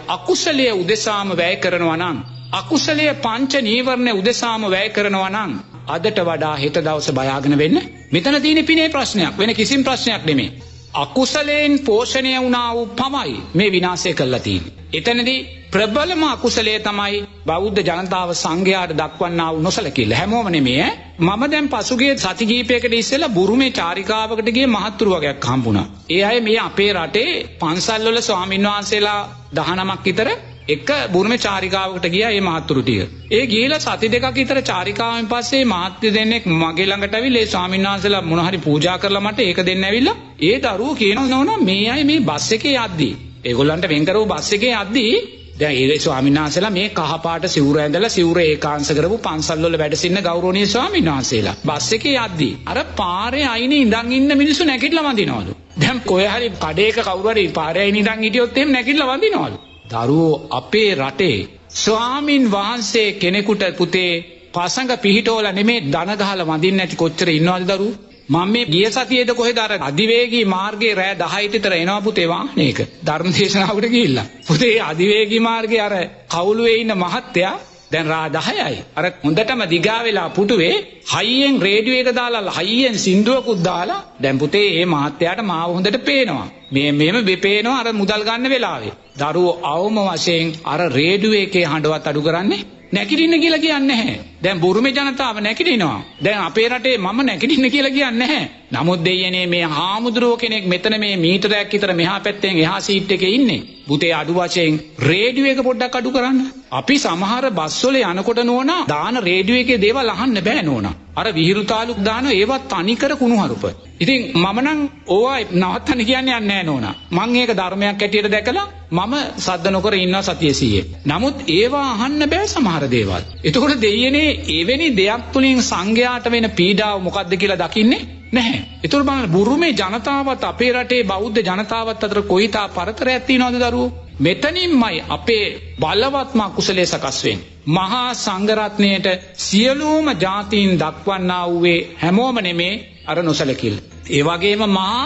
අකුසලය උදෙසාම වැය කරනවා නම්, අකුසලය පංච නීවරණ උදෙසාම වැය කරනවා නම් අදට වඩා හෙට දවස බයාගෙන වෙන්න. මෙතන තියෙන පිනේ ප්‍රශ්නයක්, වෙන කිසිම ප්‍රශ්නයක් නෙමෙයි. අකුසලයෙන් පෝෂණය වුණා වූ පමයි මේ විනාශය කළා තියෙන්නේ. එතනදී ප්‍රබලම අකුසලයේ තමයි බෞද්ධ ජනතාව සංඝයාට දක්වන්නා වූ නොසලකිල්ල. හැමෝම නෙමෙයි ඈ. මම දැන් පසුගිය සති කිහිපයකට ඉස්සෙල්ලා බුරුමේ චාරිකාවකට ගියේ මහත්තුරු වගේක් හම්බුණා. ඒ අය මේ අපේ රටේ පන්සල් වල ස්වාමින් වහන්සේලා 19ක් විතර එක බුරුමේ චාරිකාවකට ගියා මේ මහත්තුරු ටික. ඒ ගිහිලා සති දෙකක් විතර චාරිකාවෙන් පස්සේ මහත්ය දෙන්නෙක් මගේ ළඟට ඇවිල්ලා ඒ ස්වාමින් වහන්සේලා මොන හරි පූජා කරලා මට ඒක දෙන්න ඇවිල්ලා ඒ දරුවෝ කියනවා නෝනා මේ අය මේ බස් එකේ යද්දී ඒගොල්ලන්ට වෙන් කරව බස් එකේ යද්දී දැන් ඒ ස්වාමීන් වහන්සේලා මේ කහපාට සිවුර ඇඳලා සිවුර ඒකාංශ කරපු පන්සල් වල වැඩ සිටින ගෞරවනීය ස්වාමීන් වහන්සේලා බස් එකේ යද්දී අර පාරේ අයිනේ ඉඳන් ඉන්න මිනිස්සු නැගිටලා වඳිනවලු. දැන් කොහේ හරි කඩේක කවුරු හරි පාරේ අයිනේ ඉඳන් හිටියොත් එහෙම නැගිටලා වඳිනවලු. දරුවෝ අපේ රටේ ස්වාමින් වහන්සේ කෙනෙකුට පුතේ පසඟ පිහිටෝලා නෙමේ දන ගහලා වඳින්න නැති කොච්චර ඉන්නවද දරුවෝ? මම මේ ගිය සතියේද කොහෙද අර අධිවේගී මාර්ගයේ රෑ 10ට විතර එනවා පුතේ වාහනයක ධර්මදේශනාවකට ගිහිල්ලා. පුතේ අධිවේගී මාර්ගයේ අර කවුළුවේ ඉන්න මහත්තයා දැන් රා 10යි. අර හොඳටම දිගා වෙලා පුටුවේ හයියෙන් රේඩියෝ එක දාලා හයියෙන් සින්දුවකුත් දාලා දැන් පුතේ මේ මහත්තයාට මාව හොඳට පේනවා. මේම පේනවා අර මුදල් ගන්න වෙලාවේ. දරුවෝ අවම වශයෙන් අර රේඩියෝ එකේ හඬවත් අඩු කරන්නේ නැගිටින්න කියලා කියන්නේ නැහැ. දැන් බුරුමේ ජනතාව නැගිටිනවා. දැන් අපේ රටේ මම නැගිටින්න කියලා කියන්නේ නැහැ. නමුත් දෙයනේ මේ හාමුදුරුවෝ කෙනෙක් මෙතන මේ මීටරයක් විතර මෙහා පැත්තෙන් එහා සීට් එකේ ඉන්නේ. පුතේ අඩු වශයෙන් රේඩියෝ එක පොඩ්ඩක් අඩු කරන්න. අපි සමහර බස් වල යනකොට නෝනා දාන රේඩියෝ එකේ දේවල් අහන්න බෑ නෝනා. අර විහිළු තාලුක් දාන ඒවත් තනිකර කුණුහරුප. ඉතින් මම නම් ඕවා නවත්තන්න කියන්නේ නැහැ නෝනා. මම ඒක ධර්මයක් ඇටියට දැකලා මම සද්ද නොකර ඉන්නවා සතිය 100. නමුත් ඒවා අහන්න බෑ සමහර දේවල්. එතකොට දෙයනේ එවැනි දෙයක් තුලින් සංඝයාට වෙන පීඩාව මොකද්ද කියලා දකින්නේ නැහැ. ඒතර බලන්න බුරුමේ ජනතාවත් අපේ රටේ බෞද්ධ ජනතාවත් අතර කොයිතා පරතරයක් තියෙනවද දරුවෝ? මෙතනින්මයි අපේ බලවත්ම කුසලයේ සකස් වෙන්නේ. මහා සංඝරත්නයට සියලුම ජාතීන් දක්වන්නා වූ හැමෝම නෙමේ අර නොසලකිල්ල. ඒ වගේම මහා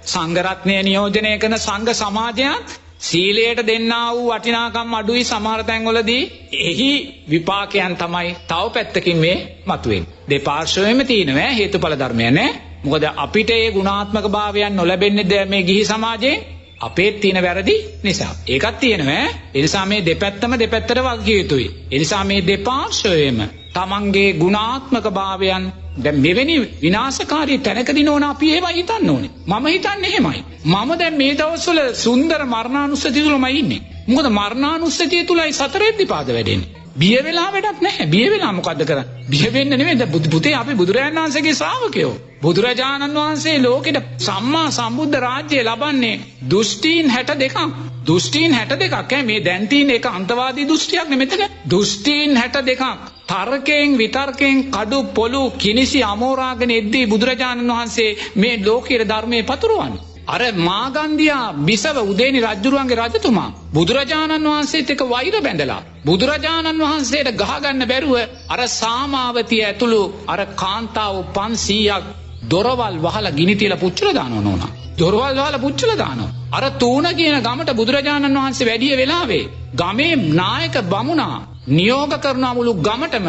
සංඝරත්නය නියෝජනය කරන සංඝ සමාජයත් සීලයට දෙන්නා වූ වටිනාකම් අඩුයි සමහර තැන්වලදී. එහි විපාකයන් තමයි තව පැත්තකින් මේ මතුවෙන්නේ. දෙපාර්ශ්වයෙන්ම තියෙනවා හේතුඵල ධර්මය නේ. මොකද අපිට ඒ ගුණාත්මක භාවයන් නොලැබෙන්නේ මේ ගිහි සමාජයේ අපේ තියෙන වැරදි නිසා. ඒකත් තියෙනවා. ඒ නිසා මේ දෙපැත්තම දෙපැත්තට වගකිය යුතුයි. ඒ නිසා මේ දෙපාර්ශ්වයෙන්ම තමන්ගේ ගුණාත්මක භාවයන් දැන් මෙවැනි විනාශකාරී තැනකදී නෝන අපි ඒව හිතන්න ඕනේ. මම හිතන්නේ එහෙමයි. මම දැන් මේ දවස්වල සුන්දර මරණානුස්සතිය තුලමයි ඉන්නේ. මොකද මරණානුස්සතිය තුලයි සතර ඉද්ධිපාද වැඩෙන්නේ. බිය වෙලා වැඩක් නැහැ. බිය වෙලා මොකද්ද කරන්නේ? බිය වෙන්න නෙමෙයි. දැන් පුතේ අපි බුදුරජාණන් වහන්සේගේ ශ්‍රාවකයෝ. බුදුරජාණන් වහන්සේ ලෝකෙට සම්මා සම්බුද්ධ රාජ්‍යය ලබන්නේ දෘෂ්ටීන් 62ක්. දෘෂ්ටීන් 62ක්. මේ දැන් තියෙන එක අන්තවාදී දෘෂ්ටියක් නෙමෙතන. දෘෂ්ටීන් 62ක්. තර්කයෙන් විතර්කයෙන් කඩු පොළු කිනිසි අමෝරාගෙන එද්දී බුදුරජාණන් වහන්සේ මේ ලෝකයේ ධර්මයේ පතුරවන්නේ. අර මාගන්දියා බිසව උදේනි රජුරුවන්ගේ රජතුමා බුදුරජාණන් වහන්සේත් එක්ක වෛර බැඳලා බුදුරජාණන් වහන්සේට ගහගන්න බැරුව අර සාමාවතිය ඇතුළු අර කාන්තාව 500ක් දොරවල් වහලා ගිනි තියලා පුච්චලා දානවා නෝනා. දොරවල් වහලා පුච්චලා දානවා. අර තූණ කියන ගමට බුදුරජාණන් වහන්සේ වැඩිය වෙලාවේ ගමේ නායක බමුණා නියෝග කරන මුළු ගමටම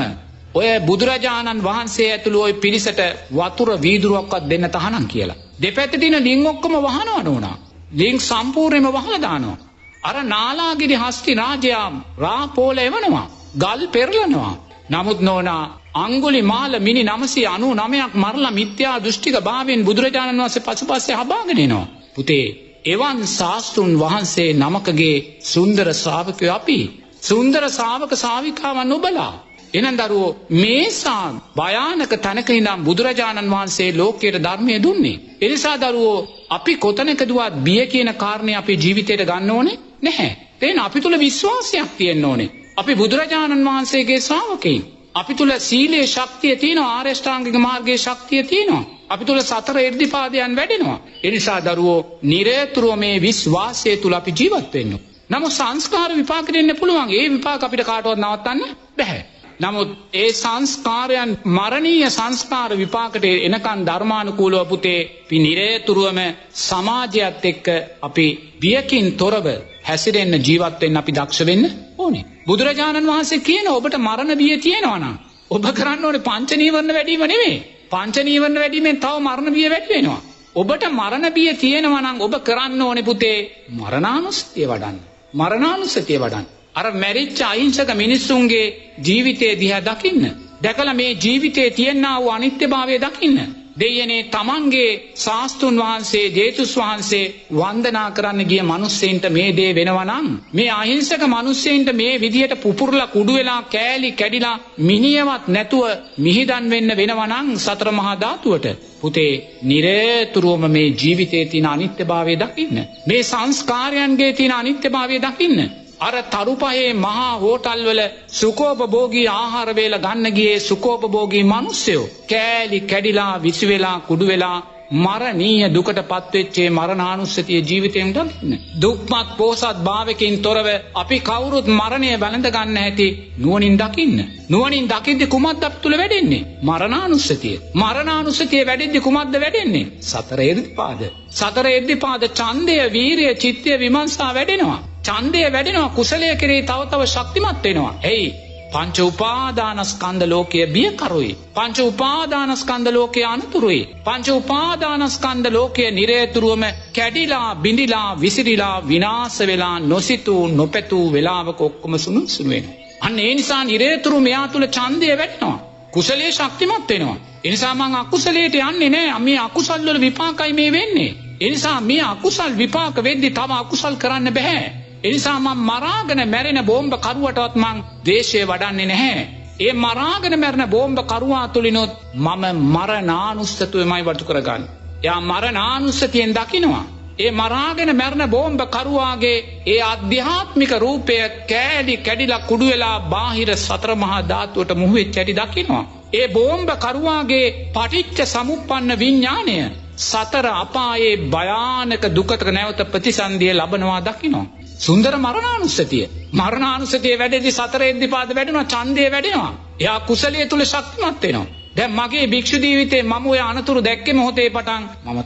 ඔය බුදුරජාණන් වහන්සේ ඇතුළු ওই පිරිසට වතුර වීදුරුවක්වත් දෙන්න තහනම් කියලා. දෙපැත්තේ තියෙන ලිං ඔක්කොම වහනවා නෝනා. ලිං සම්පූර්ණයෙන්ම වහලා දානවා. අර නාලාගිරි හස්ති රාජයා රාපෝල එවනවා. ගල් පෙරලනවා. නමුත් නෝනා අඟුලිමාල මිනි 999ක් මරලා මිත්‍යා දෘෂ්ටික භාවයෙන් බුදුරජාණන් වහන්සේ පසුපස්සේ හබාගෙන එනවා. පුතේ එවන් ශාස්ත්‍රුන් වහන්සේ නමකගේ සුන්දර ශ්‍රාවකයෝ අපි. සුන්දර ශ්‍රාවක ශාවිකාවන් ඔබලා. එහෙනම් දරුවෝ මේසා භයානක තැනක ඉඳන් බුදුරජාණන් වහන්සේ ලෝකයට ධර්මය දුන්නේ. ඒ නිසා දරුවෝ අපි කොතැනකදවත් බිය කියන කාරණේ අපේ ජීවිතයට ගන්න ඕනේ නැහැ. එහෙනම් අපි තුල විශ්වාසයක් තියෙන්න ඕනේ. අපි බුදුරජාණන් වහන්සේගේ ශ්‍රාවකෙයින්. අපි තුල සීලේ ශක්තිය තියෙනවා, ආර්ය ශ්‍රාංගික මාර්ගයේ ශක්තිය තියෙනවා. අපි තුල සතර ඉර්ධිපාදයන් වැඩෙනවා. ඒ නිසා දරුවෝ නිරේතුරුව මේ විශ්වාසය තුල අපි ජීවත් වෙන්න. නමුත් සංස්කාර විපාක දෙන්න පුළුවන්. ඒ විපාක අපිට කාටවත් නවත්තන්න බෑ. නමුත් ඒ සංස්කාරයන් මරණීය සංස්කාර විපාකට එනකන් ධර්මානුකූලව පුතේ අපි නිරේතුරුවම සමාජයත් එක්ක අපි බියකින් තොරව හැසිරෙන්න ජීවත් වෙන්න අපි දක්ෂ වෙන්න ඕනේ. බුදුරජාණන් වහන්සේ කියන ඔබට මරණ බිය තියෙනවා නම් ඔබ කරන්න ඕනේ පංච නීවරණ වැඩිම නෙමෙයි. පංච නීවරණ වැඩිමෙන් තව මරණ බිය වැඩි වෙනවා. ඔබට මරණ බිය තියෙනවා නම් ඔබ කරන්න ඕනේ පුතේ මරණානුස්සතිය වඩන්න. මරණානුස්සතිය වඩන්න. අර මැරිච්ච අහිංසක මිනිස්සුන්ගේ ජීවිතේ දිහා දකින්න. දැකලා මේ ජීවිතේ තියෙනා වූ අනිත්‍යභාවය දකින්න. දෙයනේ තමන්ගේ ශාස්ත්‍රුන් වහන්සේ ජේසුස් වහන්සේ වන්දනා කරන්න ගිය මිනිස්සෙන්ට මේ දේ වෙනවා නම් මේ අහිංසක මිනිස්සෙන්ට මේ විදියට පුපුරලා කුඩු වෙලා කෑලි කැඩිලා මිනියවත් නැතුව මිහිදන් වෙන්න වෙනවා නම් සතර මහා ධාතුවට පුතේ නිරේතුරුවම මේ ජීවිතයේ තියෙන අනිත්‍යභාවය දකින්න. මේ සංස්කාරයන්ගේ තියෙන අනිත්‍යභාවය දකින්න. අර තරුපහේ මහා හෝටල් වල සුඛෝපභෝගී ආහාර වේල ගන්න ගියේ සුඛෝපභෝගී මිනිස්සයෝ කෑලි කැඩිලා විසි වෙලා කුඩු වෙලා මරණීය දුකටපත් වෙච්ච මරණානුස්සතිය ජීවිතයෙන් දකින්න. දුක්මත් පෝසත් භාවකින් තොරව අපි කවුරුත් මරණය වැළඳ ගන්න ඇති නුවණින් දකින්න. නුවණින් දකිද්දි කුමක්ද අප තුල වැඩෙන්නේ? මරණානුස්සතිය. මරණානුස්සතිය වැඩිද්දි කුමක්ද වැඩෙන්නේ? සතර ඉර්ධිපාද. සතර ඉර්ධිපාද ඡන්දය, වීරිය, චිත්තය, විමර්ශා වැඩෙනවා. ඡන්දය වැඩෙනවා, කුසලයේ කෙරේ තව තව ශක්තිමත් වෙනවා. එයි පංච උපාදානස්කන්ධ ලෝකයේ බියකරුයි. පංච උපාදානස්කන්ධ ලෝකයේ අනුතුරුයි. පංච උපාදානස්කන්ධ ලෝකයේ නිරේතුරුවම කැඩිලා බිඳිලා විසිරිලා විනාශ වෙලා නොසිතූ නොපැතූ වෙලාවක ඔක්කොම සුණුසුණු වෙනවා. අන්න ඒ නිසා නිරේතුරු මෙයා තුල ඡන්දය වැඩෙනවා. කුසලයේ ශක්තිමත් වෙනවා. ඒ නිසා මං අකුසලයට යන්නේ නැහැ. මේ අකුසල් වල විපාකයි මේ වෙන්නේ. ඒ නිසා මේ අකුසල් විපාක වෙද්දි තව අකුසල් කරන්න බෑ. එනිසා මම මරාගෙන මැරෙන බෝම්බ කරුවටවත් මං ද්වේෂය වඩන්නේ නැහැ. ඒ මරාගෙන මැරෙන බෝම්බ කරුවා තුලිනොත් මම මරණානුස්සතියමයි වර්ධ කරගන්නේ. එයා මරණානුස්සතියෙන් දකිනවා. ඒ මරාගෙන මැරෙන බෝම්බ කරුවාගේ ඒ ආධ්‍යාත්මික රූපය කෑලි කැඩිලා කුඩු වෙලා බාහිර සතර මහා ධාතුවට මුහු වෙච්ච හැටි දකිනවා. ඒ බෝම්බ කරුවාගේ පටිච්ච සමුප්පන්න විඥාණය සතර අපායේ භයානක දුකට නැවත ප්‍රතිසන්දිය ලබනවා දකිනවා. සුන්දර මරණානුස්සතිය. මරණානුස්සතිය වැඩෙද්දී සතර ඉද්ධිපාද වැඩෙනවා, ඡන්දය වැඩෙනවා. එයා කුසලයේ තුල ශක්තිමත් වෙනවා. දැන් මගේ භික්ෂු ජීවිතේ මම ඔය අනතුරු දැක්කේ මොහොතේ පටන් මම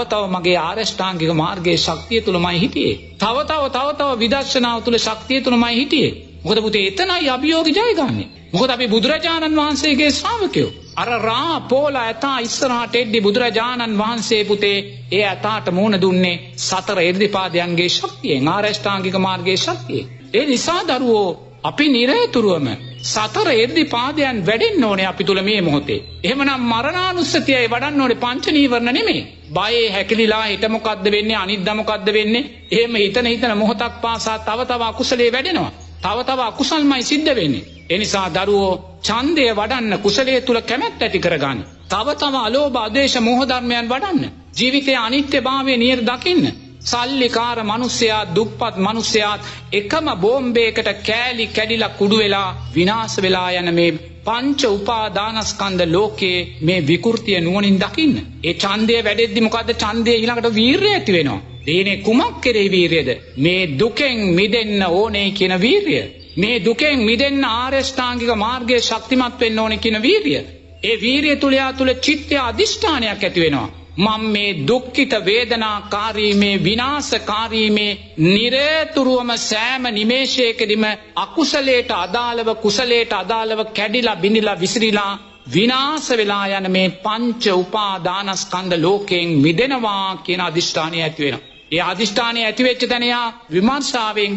තව මගේ ආරෂ්ඨාංගික මාර්ගයේ ශක්තිය තුලමයි හිටියේ. තව විදර්ශනාව තුල ශක්තිය තුලමයි හිටියේ. මොකද පුතේ එතනයි අභියෝග ජය ගන්නෙ. මොකද අපි බුදුරජාණන් වහන්සේගේ ශ්‍රාවකයෝ. අර රා පෝල ඇතා ඉස්සරහට එද්දි බුදුරජාණන් වහන්සේ පුතේ ඒ ඇතාට මුණ දුන්නේ සතර ඉර්ධිපාදයන්ගේ ශක්තියෙන්, ආරෂ්ඨාංගික මාර්ගයේ ශක්තියෙන්. ඒ නිසා දරුවෝ අපි නිරේතුරුවම සතර එර්ධිපාදයන් වැඩෙන්න ඕනේ අපි තුල මේ මොහොතේ. එහෙමනම් මරණානුස්සතියයි වඩන්න ඕනේ පංච නීවරණ නෙමෙයි. බයේ හැකිලිලා හිත මොකද්ද වෙන්නේ අනිද්දා මොකද්ද වෙන්නේ? එහෙම හිතන මොහොතක් පාසා තව තව අකුසලේ වැඩෙනවා. තව තව අකුසල්මයි සිද්ධ වෙන්නේ. ඒ නිසා දරුවෝ ඡන්දය වඩන්න කුසලයේ තුල කැමැත්ත ඇති කරගන්න. තව තව අලෝභ අධේශ මෝහ ධර්මයන් වඩන්න. ජීවිතයේ අනිත්‍යභාවය නියර දකින්න. සල්ලිකාර මිනිසයා දුප්පත් මිනිසයා එකම බෝම්බයකට කෑලි කැඩිලා කුඩු වෙලා විනාශ වෙලා යන මේ පංච උපාදානස්කන්ධ ලෝකයේ මේ විකෘතිය නුවණින් දකින්න. ඒ ඡන්දය වැඩෙද්දි මොකද්ද ඡන්දය ඊළඟට වීරිය ඇති වෙනවා. දේනේ කුමක් කෙරෙහි වීරියද? මේ දුකෙන් මිදෙන්න ඕනේ කියන වීරිය. මේ දුකෙන් මිදෙන්න ආර්ය ශ්‍රාංගික මාර්ගයේ ශක්තිමත් වෙන්න ඕනේ කියන වීරිය. ඒ වීරිය තුල යා තුල චිත්ත අධිෂ්ඨානයක් ඇති වෙනවා. මම මේ දුක්ඛිත වේදනාකාරී මේ විනාශකාරී මේ නිරතුරුවම සෑම නිමේෂයකදීම අකුසලයට අදාළව කුසලයට අදාළව කැඩිලා බිඳිලා විසිරීලා විනාශ වෙලා යන මේ පංච උපාදානස්කන්ධ ලෝකයෙන් මිදෙනවා කියන අදිෂ්ඨානය ඇති වෙනවා. ඒ අදිෂ්ඨානය ඇති වෙච්ච තැන යා විමර්ශාවෙන්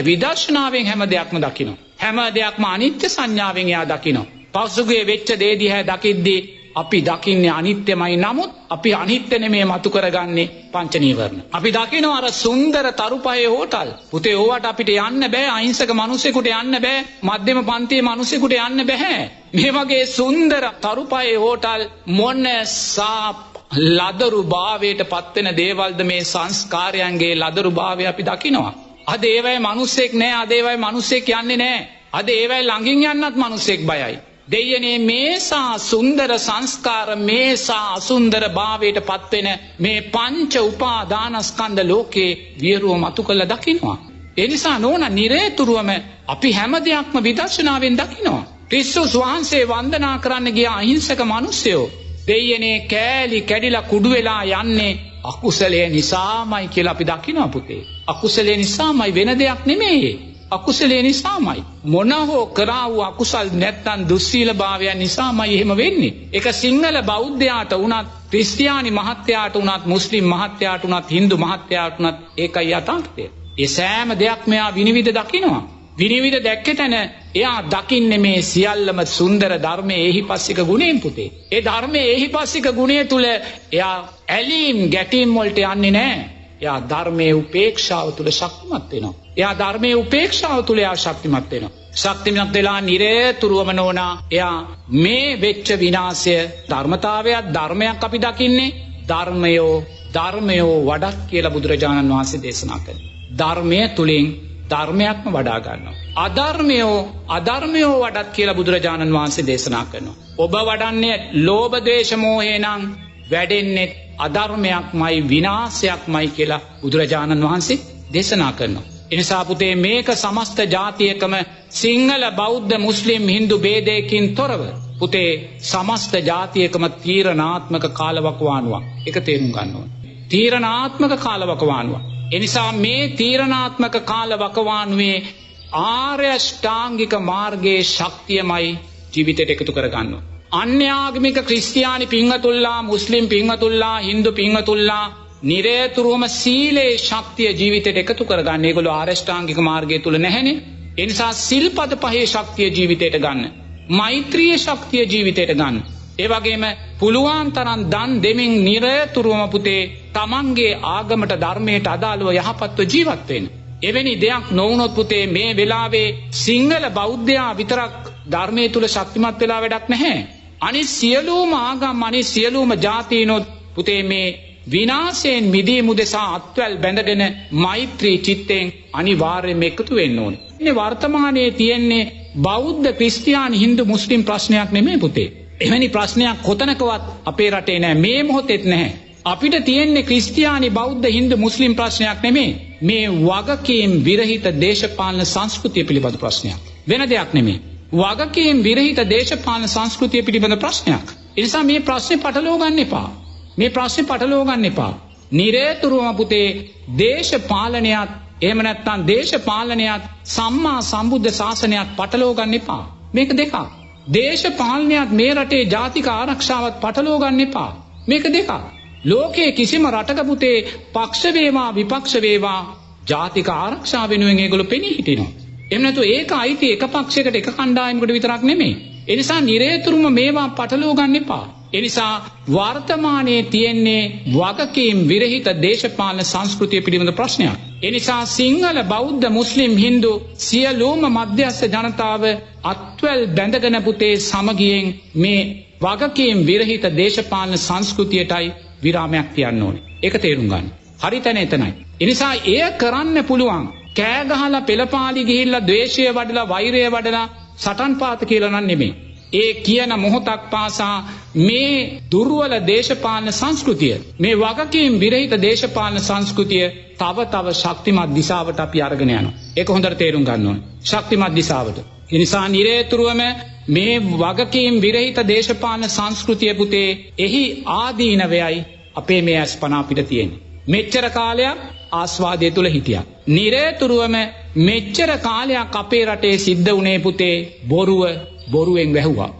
විදර්ශනාවෙන් හැම දෙයක්ම දකිනවා. හැම දෙයක්ම අනිත්‍ය සංඥාවෙන් යා දකිනවා. පසුගිය වෙච්ච දේ දිහා දකිද්දී අපි දකින්නේ අනිත්‍යමයි. නමුත් අපි අනිත්‍ය නෙමේ මතු කරගන්නේ පංච නීවරණ. අපි දකිනවා අර සුන්දර තරුපහේ හෝටල්. පුතේ ඕවට අපිට යන්න බෑ. අහිංසක මිනිසෙකුට යන්න බෑ. මධ්‍යම පන්තියේ මිනිසෙකුට යන්න බෑ. මේ වගේ සුන්දර තරුපහේ හෝටල් මොනසා ලදරු භාවයට පත්වෙන දේවල්ද මේ සංස්කාරයන්ගේ ලදරු භාවය අපි දකිනවා. අද ඒවයි මිනිසෙක් නෑ. අද ඒවයි මිනිසෙක් යන්නේ නෑ. අද ඒවයි ළඟින් යන්නත් මිනිසෙක් බයයි. දෙයනේ මේසා සුන්දර සංස්කාර මේසා අසුන්දර භාවයට පත්වෙන මේ පංච උපාදානස්කන්ධ ලෝකේ වියරුව මතු කළ දකින්නවා. ඒ නිසා නෝන නිරේතුරුවම අපි හැම දෙයක්ම විදර්ශනාවෙන් දකින්නවා. ක්‍රිස්තුස් වහන්සේ වන්දනා කරන්න ගිය අහිංසක මිනිස්සයෝ දෙයනේ කෑලි කැඩිලා කුඩු වෙලා යන්නේ අකුසලයේ නිසාමයි කියලා අපි දකින්නවා පුතේ. අකුසලයේ නිසාමයි වෙන දෙයක් නෙමෙයි. අකුසලේ නිසාමයි. මොන හෝ කරා වූ අකුසල් නැත්තම් දුස්සීල භාවයන් නිසාමයි එහෙම වෙන්නේ. ඒක සිංහල බෞද්ධයාට වුණත්, ක්‍රිස්තියානි මහත්තයාට වුණත්, මුස්ලිම් මහත්තයාට වුණත්, හින්දු මහත්තයාට වුණත් ඒකයි යථාර්ථය. ඒ සෑම දෙයක් මෙයා විනිවිද දකිනවා. විනිවිද දැක්ක තැන එයා දකින්නේ මේ සියල්ලම සුන්දර ධර්මයේ එහිපස්සික ගුණයෙන් පුතේ. ඒ ධර්මයේ එහිපස්සික ගුණය තුල එයා ඇලීම් ගැටීම් වලට යන්නේ නැහැ. එයා ධර්මයේ උපේක්ෂාව තුල ශක්තිමත් වෙනවා. එයා ධර්මයේ උපේක්ෂාව තුල එයා ශක්තිමත් වෙනවා. ශක්තිමත් වෙලා නිරේතුරුවම නෝනා එයා මේ වෙච්ච විනාශය ධර්මතාවයක් ධර්මයක් අපි දකින්නේ ධර්මයෝ වඩක් කියලා බුදුරජාණන් වහන්සේ දේශනා කළා. ධර්මයේ තුලින් ධර්මයක්ම වඩා ගන්නවා. අධර්මයෝ වඩක් කියලා බුදුරජාණන් වහන්සේ දේශනා කරනවා. ඔබ වඩන්නේ ලෝභ ද්වේෂ මෝහේ නම් වැඩෙන්නේ අධර්මයක්මයි විනාශයක්මයි කියලා බුදුරජාණන් වහන්සේ දේශනා කරනවා. එනිසා පුතේ මේක සමස්ත ජාතියකම සිංහල බෞද්ධ මුස්ලිම් හින්දු ભેදයකින් තොරව පුතේ සමස්ත ජාතියකම තීරණාත්මක කාලවකවානුවක්. ඒක තේරුම් ගන්න ඕනේ. තීරණාත්මක කාලවකවානුවක්. එනිසා මේ තීරණාත්මක කාලවකවානුවේ ආර්ය ශ්‍රාංගික මාර්ගයේ ශක්තියමයි ජීවිතයට එකතු කරගන්න ඕනේ. අන්‍යාගමික ක්‍රිස්තියානි පින්වතුල්ලා මුස්ලිම් පින්වතුල්ලා හින්දු පින්වතුල්ලා නිරේතුරුවම සීලේ ශක්තිය ජීවිතයට එකතු කරගන්න. ඒගොල්ලෝ ආර්ය ශ්‍රාංගික මාර්ගය තුල නැහැනේ. ඒ නිසා සිල්පද පහේ ශක්තිය ජීවිතයට ගන්න. මෛත්‍රියේ ශක්තිය ජීවිතයට ගන්න. ඒ වගේම පුළුවන් තරම් දන් දෙමින් නිරේතුරුවම පුතේ තමන්ගේ ආගමට ධර්මයට අදාළව යහපත්ව ජීවත් වෙන්න. එවැනි දෙයක් නොවුනොත් පුතේ මේ වෙලාවේ සිංහල බෞද්ධයා විතරක් ධර්මයේ තුල ශක්තිමත් වෙලා වැඩක් නැහැ. අනිත් සියලුම ආගම් අනිත් සියලුම ජාතීනොත් පුතේ මේ විනාශයෙන් මිදී මුදෙසා අත්වැල් බැඳගෙන මෛත්‍රී චිත්තෙන් අනිවාර්යයෙන්ම එකතු වෙන්න ඕනේ. මේ වර්තමානයේ තියෙන්නේ බෞද්ධ ක්‍රිස්තියානි හින්දු මුස්ලිම් ප්‍රශ්නයක් නෙමෙයි පුතේ. එවැනි ප්‍රශ්නයක් කොතනකවත් අපේ රටේ නැහැ. මේ මොහොතේත් නැහැ. අපිට තියෙන්නේ ක්‍රිස්තියානි බෞද්ධ හින්දු මුස්ලිම් ප්‍රශ්නයක් නෙමෙයි. මේ වගකීම් විරහිත දේශපාලන සංස්කෘතිය පිළිබඳ ප්‍රශ්නයක්. වෙන දෙයක් නෙමෙයි. වගකීම් විරහිත දේශපාලන සංස්කෘතිය පිළිබඳ ප්‍රශ්නයක්. ඒ නිසා මේ ප්‍රශ්නේ පටලවා ගන්න එපා. මේ ප්‍රශ්නේ පටලවා ගන්න එපා. නිරේතුරුවම පුතේ දේශපාලනයත් එහෙම නැත්නම් දේශපාලනයත් සම්මා සම්බුද්ධ ශාසනයත් පටලවා ගන්න එපා. මේක දෙකක්. දේශපාලනයත් මේ රටේ ජාතික ආරක්ෂාවත් පටලවා ගන්න එපා. මේක දෙකක්. ලෝකයේ කිසිම රටක පුතේ පක්ෂ වේවා විපක්ෂ වේවා ජාතික ආරක්ෂාව වෙනුවෙන් ඒගොල්ලෝ පෙනී හිටිනවා. එහෙම නැතු ඒක අයිති එක පක්ෂයකට එක කණ්ඩායමකට විතරක් නෙමෙයි. ඒ නිසා නිරේතුරුම මේවා පටලවා ගන්න එපා. ඒ නිසා වර්තමානයේ තියෙන්නේ වගකීම් විරහිත දේශපාලන සංස්කෘතිය පිළිබඳ ප්‍රශ්නයක්. ඒ නිසා සිංහල බෞද්ධ මුස්ලිම් හින්දු සියලුම මධ්‍යස්ථ ජනතාව අත්වැල් බැඳගෙන පුතේ සමගියෙන් මේ වගකීම් විරහිත දේශපාලන සංස්කෘතියටයි විරාමයක් තියන්න ඕනේ. ඒක තේරුම් ගන්න. හරිතන එතනයි. ඒ නිසා එය කරන්න පුළුවන්. කෑ ගහලා පෙළපාලි ගිහිල්ලා ද්වේෂය වඩලා වෛරය වඩලා සටන් පාත කියලා නම් නෙමෙයි. ඒ කියන මොහොතක් පාසා මේ දුර්වල දේශපාලන සංස්කෘතිය මේ වගකීම් විරහිත දේශපාලන සංස්කෘතිය තව ශක්තිමත් දිශාවට අපි අරගෙන යනවා. ඒක හොඳට තේරුම් ගන්න ඕනේ. ශක්තිමත් දිශාවට. ඒ නිසා නිරේතුරුවම මේ වගකීම් විරහිත දේශපාලන සංස්කෘතිය පුතේ එහි ආදීනවයයි අපේ මේ අස්පනා අපිට තියෙන්නේ. මෙච්චර කාලයක් ආස්වාදය තුල හිටියා. නිරේතුරුවම මෙච්චර කාලයක් අපේ රටේ සිද්ධ වුණේ පුතේ බොරුවෙන් වැහුවා.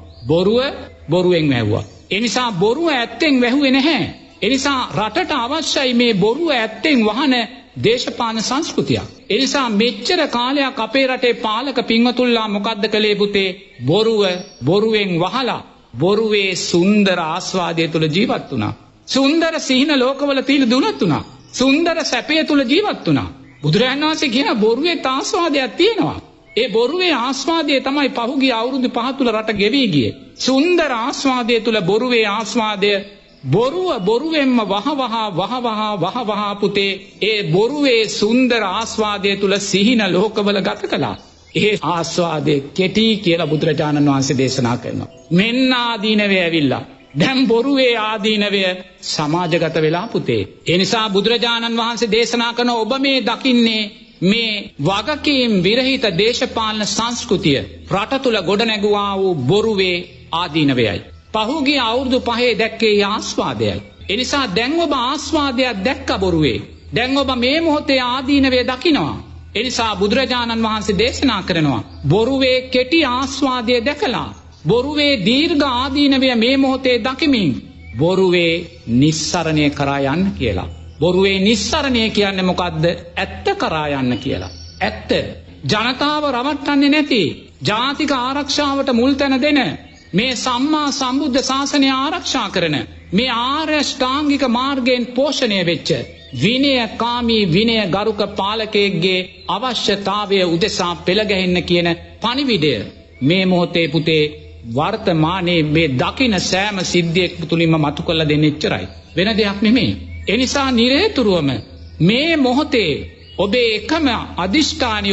බොරුවෙන් වැහුවා. ඒ නිසා බොරුව ඇත්තෙන් වැහුවේ නැහැ. ඒ නිසා රටට අවශ්‍යයි මේ බොරුව ඇත්තෙන් වහන දේශපාලන සංස්කෘතියක්. ඒ නිසා මෙච්චර කාලයක් අපේ රටේ පාලක පින්වතුන්ලා මොකද්ද කළේ පුතේ? බොරුවෙන් වහලා බොරුවේ සුන්දර ආස්වාදය තුල ජීවත් වුණා. සුන්දර සිහින ලෝකවල තියලා දුනත් වුණා. සුන්දර සැපය තුල ජීවත් වුණා. බුදුරජාණන් වහන්සේ කියන බොරුවේ ආස්වාදයක් තියෙනවා. ඒ බොරුවේ ආස්වාදය තමයි පහුගිය අවුරුදු 5 තුල රට ගෙවි ගියේ. සුන්දර ආස්වාදය තුල බොරුවේ ආස්වාදය බොරුවෙන්ම වහ පුතේ ඒ බොරුවේ සුන්දර ආස්වාදය තුල සිහින ලෝකවල ගත කළා. ඒ ආස්වාදේ කෙටි කියලා බුදුරජාණන් වහන්සේ දේශනා කරනවා. මෙන්න ආදීනවේ ඇවිල්ලා. දැන් බොරුවේ ආදීනවය සමාජගත වෙලා පුතේ. ඒ නිසා බුදුරජාණන් වහන්සේ දේශනා කරන ඔබ මේ දකින්නේ මේ වගකීම් විරහිත දේශපාලන සංස්කෘතිය රට තුල ගොඩ නැගුවා වූ බොරුවේ ආදීනවයයි. පහුගිය අවුරුදු 5 දැක්කේ ආස්වාදයයි. ඒ නිසා දැන් ඔබ ආස්වාදයක් දැක්ක බොරුවේ. දැන් ඔබ මේ මොහොතේ ආදීනවේ දකිනවා. ඒ නිසා බුදුරජාණන් වහන්සේ දේශනා කරනවා බොරුවේ කෙටි ආස්වාදය දැකලා බොරුවේ දීර්ඝ ආදීනවය මේ මොහොතේ දකිමින් බොරුවේ නිස්සරණය කරා යන්න කියලා. බොරුවේ නිස්සරණය කියන්නේ මොකද්ද? ඇත්ත කරා යන්න කියලා. ඇත්ත. ජනතාව රවට්ටන්නේ නැති, ජාතික ආරක්ෂාවට මුල් තැන දෙන, මේ සම්මා සම්බුද්ධ ශාසනය ආරක්ෂා කරන, මේ ආර්ය ශ්‍රාංගික මාර්ගයෙන් පෝෂණය වෙච්ච විනයකාමී විනය ගරුක පාලකයෙක්ගේ අවශ්‍යතාවය උදෙසා පෙළගැහෙන්න කියන පණිවිඩය මේ මොහොතේ පුතේ වර්තමානයේ මේ දකින සෑම සිද්ධියක් තුලින්ම මතු කරලා දෙන්නේ එච්චරයි. වෙන දෙයක් නෙමෙයි. ඒ නිසා නිරේතුරුවම මේ මොහොතේ ඔබේ එකම අදිෂ්ඨානය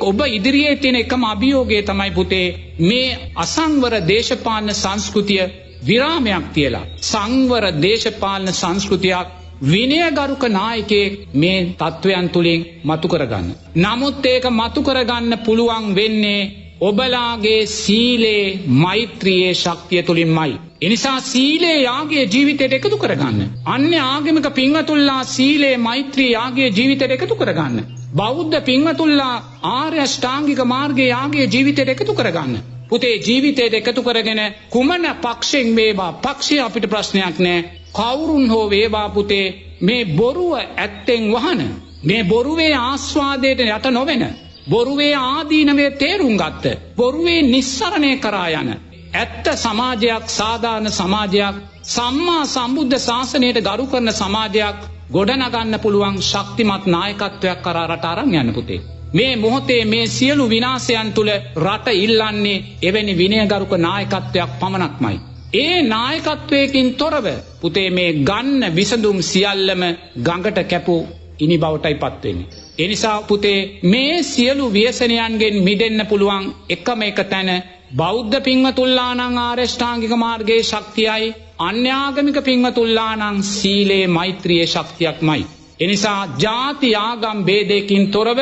ඔබ ඉදිරියේ තියෙන එකම අභියෝගය තමයි පුතේ මේ අසංවර දේශපාලන සංස්කෘතිය විරාමයක් තියලා සංවර දේශපාලන සංස්කෘතියක් විනයගරුක නායකයෙක් මේ තත්වයන් තුලින් මතු කරගන්න. නමුත් ඒක මතු කරගන්න පුළුවන් වෙන්නේ ඔබලාගේ සීලේ මෛත්‍රියේ ශක්තිය තුලින්මයි. එනිසා සීලේ යාගයේ ජීවිතයට එකතු කරගන්න. අන්‍ය ආගමික පින්වතුන්ලා සීලේ මෛත්‍රී යාගයේ ජීවිතයට එකතු කරගන්න. බෞද්ධ පින්වතුන්ලා ආර්ය ශ්‍රාංගික මාර්ගයේ යාගයේ ජීවිතයට එකතු කරගන්න. පුතේ ජීවිතයට එකතු කරගෙන කුමන පක්ෂෙන් වේවා පක්ෂය අපිට ප්‍රශ්නයක් නෑ. කවුරුන් හෝ වේවා පුතේ මේ බොරුව ඇත්තෙන් වහන, මේ බොරුවේ ආස්වාදයට යට නොවෙන, බොරුවේ ආදීනවේ තේරුම් ගත්ත, බොරුවේ නිස්සරණය කරා යන ඇත්ත සමාජයක්, සාධාරණ සමාජයක්, සම්මා සම්බුද්ධ ශාසනයට ගරු කරන සමාජයක් ගොඩනගන්න පුළුවන් ශක්තිමත් නායකත්වයක් කරා රට අරන් යන්න පුතේ. මේ මොහොතේ මේ සියලු විනාශයන් තුල රට ඉල්ලන්නේ එවැනි විනයගරුක නායකත්වයක් පමණක්මයි. ඒ නායකත්වයකින් තොරව පුතේ මේ ගන්න විසඳුම් සියල්ලම ගඟට කැපූ ඉනි බවටයිපත් වෙන්නේ. ඒ නිසා පුතේ මේ සියලු ව්‍යසනයන්ගෙන් මිදෙන්න පුළුවන් එකම එක තැන බෞද්ධ පින්වතුන්ලා නම් ආර්ය ශ්‍රාංගික මාර්ගයේ ශක්තියයි, අන්‍යාගමික පින්වතුන්ලා නම් සීලේ මෛත්‍රියේ ශක්තියක්මයි. ඒ නිසා ಜಾති ආගම් ભેදයකින් තොරව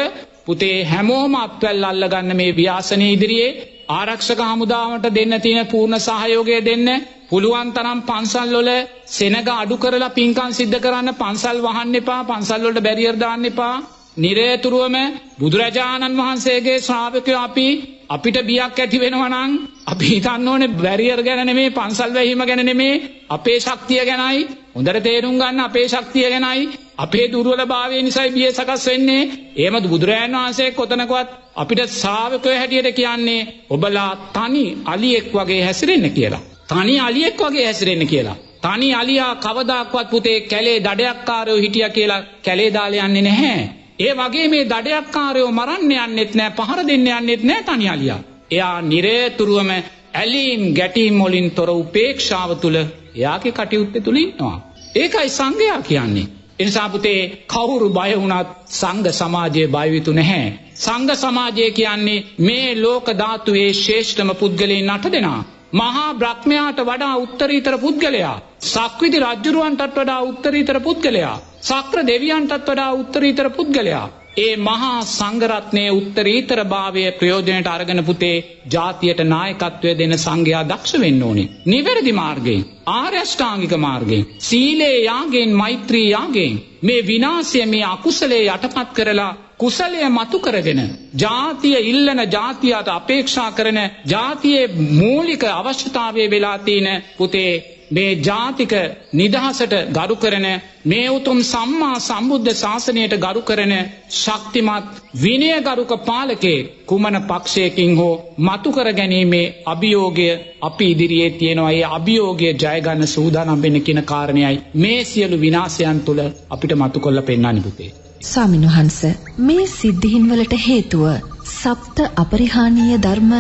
පුතේ හැමෝම අත්වැල් අල්ලගන්න මේ ව්‍යාසනයේ ඉදිරියේ ආරක්ෂක හමුදාවට දෙන්න තියෙන පූර්ණ සහයෝගය දෙන්න. පුළුවන් තරම් පන්සල් වල සෙනග අඩු කරලා පින්කම් සිද්ධ කරන්න පන්සල් වහන්න එපා, පන්සල් වලට බැරියර් දාන්න එපා. නිරේතුරුවම බුදුරජාණන් වහන්සේගේ ශ්‍රාවකයෝ අපිට බියක් ඇති වෙනවා නම් අපි හිතන්න ඕනේ බැරියර් ගැන නෙමෙයි, පන්සල් වැහිම ගැන නෙමෙයි, අපේ ශක්තිය ගැනයි. හොඳට තේරුම් ගන්න අපේ ශක්තිය ගැනයි. අපේ දුර්වලභාවය නිසා බිය සකස් වෙන්නේ. එහෙම බුදුරජාණන් වහන්සේ කොතනකවත් අපිට ශ්‍රාවකයෝ හැටියට කියන්නේ ඔබලා තනි අලියෙක් වගේ හැසිරෙන්න කියලා. තනි අලියෙක් වගේ හැසිරෙන්න කියලා. තනි අලියා කවදාක්වත් පුතේ කැලේ දඩයක්කාරයෝ හිටියා කියලා කැලේ දාලා යන්නේ නැහැ. ඒ වගේ මේ දඩයක්කාරයෝ මරන්න යන්නෙත් නැහැ, පහර දෙන්න යන්නෙත් නැහැ තනි අලියා. එයා නිරේතුරුවම ඇලීම් ගැටීම් වලින් තොර උපේක්ෂාව තුල එයාගේ කටයුත්ත තුල ඉන්නවා. ඒකයි සංඝයා කියන්නේ. එනිසා පුතේ කවුරු බය වුණත් සංඝ සමාජයේ බය විතු නැහැ. සංඝ සමාජය කියන්නේ මේ ලෝක ධාතුවේ ශ්‍රේෂ්ඨම පුද්ගලයන් 8 දෙනා. මහා බ්‍රහ්මයාට වඩා උත්තරීතර පුද්ගලයා. සක්විති රජුරවන්ටත් වඩා උත්තරීතර පුද්ගලයා. සක්‍ර දෙවියන්ටත් වඩා උත්තරීතර පුද්ගලයා. ඒ මහා සංඝරත්නයේ උත්තරීතර භාවය ප්‍රයෝජනයට අරගෙන පුතේ ජාතියට නායකත්වය දෙන සංඝයා දක්ෂ වෙන්න ඕනේ. නිවැරදි මාර්ගයෙන්, ආර්ය අෂ්ටාංගික මාර්ගයෙන්, සීලේ යාගයෙන්, මෛත්‍රී යාගයෙන් මේ විනාශය මේ අකුසලයේ යටපත් කරලා කුසලය මතු කරගෙන ජාතිය ඉල්ලන ජාතියට අපේක්ෂා කරන ජාතියේ මූලික අවශ්‍යතාවය වෙලා තියෙන පුතේ මේ ජාතික නිදහසට ගරු කරන මේ උතුම් සම්මා සම්බුද්ධ ශාසනයට ගරු කරන ශක්තිමත් විනයගරුක පාලකේ කුමන පක්ෂයකින් හෝ මතු කර ගැනීමේ අභියෝගය අපි ඉදිරියේ තියෙනවා. ඒ අභියෝගය ජය ගන්න සූදානම් වෙන්න කියන කාරණයයි මේ සියලු විනාශයන් තුල අපිට මතු කරලා පෙන්වන්නේ පුතේ. ස්වාමින්වහන්ස මේ සිද්ධීන් වලට හේතුව සප්ත අපරිහානීය ධර්ම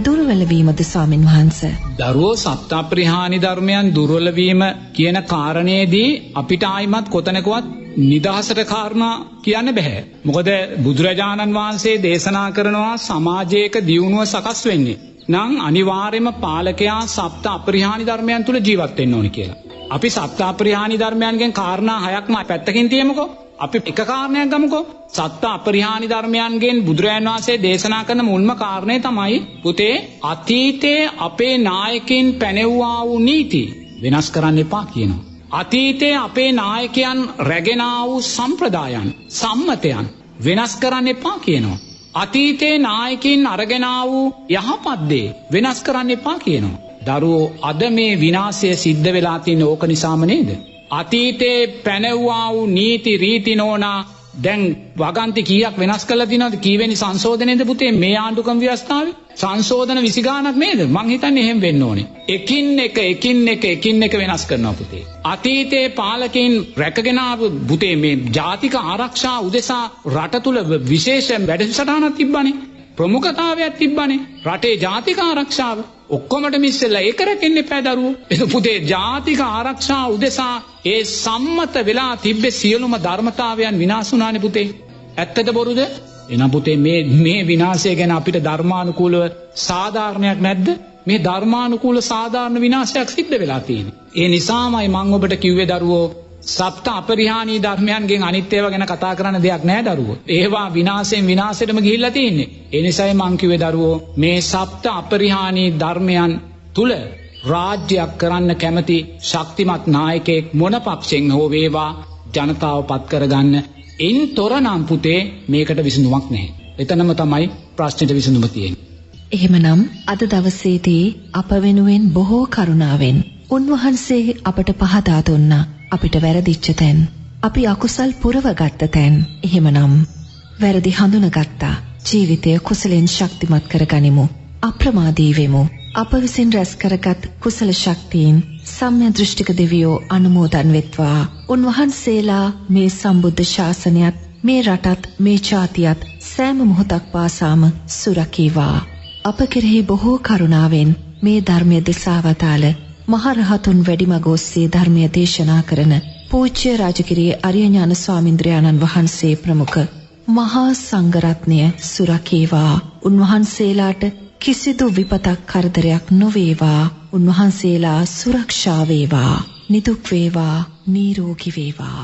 දුර්වල වීමද ස්වාමින්වහන්ස? දරුවෝ සප්ත අපරිහානී ධර්මයන් දුර්වල වීම කියන කාරණේදී අපිට ආයිමත් කොතනකවත් නිදහසට කාරණා කියන්න බෑ. මොකද බුදුරජාණන් වහන්සේ දේශනා කරනවා සමාජයක දියුණුව සකස් වෙන්නේ නම් අනිවාර්යයෙන්ම පාලකයා සප්ත අපරිහානී ධර්මයන් තුල ජීවත් වෙන්න ඕනි කියලා. අපි සප්ත අපරිහානී ධර්මයන්ගෙන් කාරණා 6ක්ම පැත්තකින් තියමුකෝ. අපි එක කාරණයක් ගමුකෝ. සත්ත අපරිහානී ධර්මයන්ගෙන් බුදුරජාණන් වහන්සේ දේශනා කරන මුල්ම කාරණේ තමයි පුතේ අතීතයේ අපේ නායකයින් පැනෙව්වා වූ නීති වෙනස් කරන්න එපා කියනවා. අතීතයේ අපේ නායකයන් රැගෙන වූ සම්ප්‍රදායන් සම්මතයන් වෙනස් කරන්න එපා කියනවා. අතීතයේ නායකයින් අරගෙන වූ යහපත් දේ වෙනස් කරන්න එපා කියනවා. දරුවෝ අද මේ විනාශය සිද්ධ වෙලා තියෙන ඕක නිසාම නේද? අතීතයේ පැනෙව්වා වූ නීති රීති නෝනා දැන් වගන්ති කීයක් වෙනස් කරලා තිනවද? කීවෙනි සංශෝධනයේද පුතේ මේ ආණ්ඩුක්‍රම ව්‍යවස්ථාවේ? සංශෝධන 20 ගාණක් නේද? මං හිතන්නේ එහෙම වෙන්න ඕනේ. එකින් එක වෙනස් කරනවා පුතේ. අතීතයේ පාලකයන් රැකගෙන ආපු පුතේ මේ ජාතික ආරක්ෂා උදෙසා රට තුල විශේෂ වැඩසටහනක් තිබ්බනේ. ප්‍රමුඛතාවයක් තිබ්බනේ. රටේ ජාතික ආරක්ෂාව ඔක්කොමට මිස්සෙල්ලා ඒක රැකෙන්න එපා දරුවෝ. ඒක පුතේ ජාතික ආරක්ෂා උදෙසා ඒ සම්මත වෙලා තිබ්බේ සියලුම ධර්මතාවයන් විනාශ වුණානේ පුතේ. ඇත්තද බොරුද? එහෙනම් පුතේ මේ විනාශය ගැන අපිට ධර්මානුකූලව සාධාරණයක් නැද්ද? මේ ධර්මානුකූල සාධාරණ විනාශයක් සිද්ධ වෙලා තියෙන්නේ. ඒ නිසාමයි මම ඔබට කිව්වේ දරුවෝ සප්ත අපරිහානී ධර්මයන්ගෙන් අනිත් ඒවා ගැන කතා කරන්න දෙයක් නෑ දරුවෝ. ඒවා විනාශයෙන් විනාශයටම ගිහිල්ලා තියෙන්නේ. ඒ නිසායි මං කිව්වේ දරුවෝ මේ සප්ත අපරිහානී ධර්මයන් තුල රාජ්‍යයක් කරන්න කැමති ශක්තිමත් නායකයෙක් මොන පක්ෂෙන් හෝ වේවා ජනතාව පත් කරගන්න එන්තොරනම් පුතේ මේකට විසඳුමක් නැහැ. එතනම තමයි ප්‍රශ්නෙට විසඳුම තියෙන්නේ. එහෙමනම් අද දවසේදී අප වෙනුවෙන් බොහෝ කරුණාවෙන් උන්වහන්සේ අපට පහදා දුන්නා. අපිට වැරදිච්ච තැන්, අපි අකුසල් පුරවගත්ත තැන්. එහෙමනම් වැරදි හඳුනගත්තා. ජීවිතය කුසලෙන් ශක්තිමත් කරගනිමු. අප්‍රමාදී වෙමු. අප විසින් රැස් කරගත් කුසල ශක්තියින් සම්‍යක් දෘෂ්ටික දෙවියෝ අනුමෝදන් වෙත්වා. උන්වහන්සේලා මේ සම්බුද්ධ ශාසනයත් මේ රටත් මේ ජාතියත් සෑම මොහොතක් පාසාම සුරකීවා. අප කෙරෙහි බොහෝ කරුණාවෙන් මේ ධර්මයේ දෙසවතාල මහරහතුන් වැඩිමග ඔස්සේ ධර්මය දේශනා කරන පූජ්‍ය රාජගිරියේ අරිය ඥාන ස්වාමීන්ද්‍රයාණන් වහන්සේ ප්‍රමුඛ මහා සංඝරත්නය සුරකීවා. උන්වහන්සේලාට කිසිදු විපතක් කරදරයක් නොවේවා. උන්වහන්සේලා සුරක්ෂා වේවා. නිදුක් වේවා. නිරෝගී වේවා.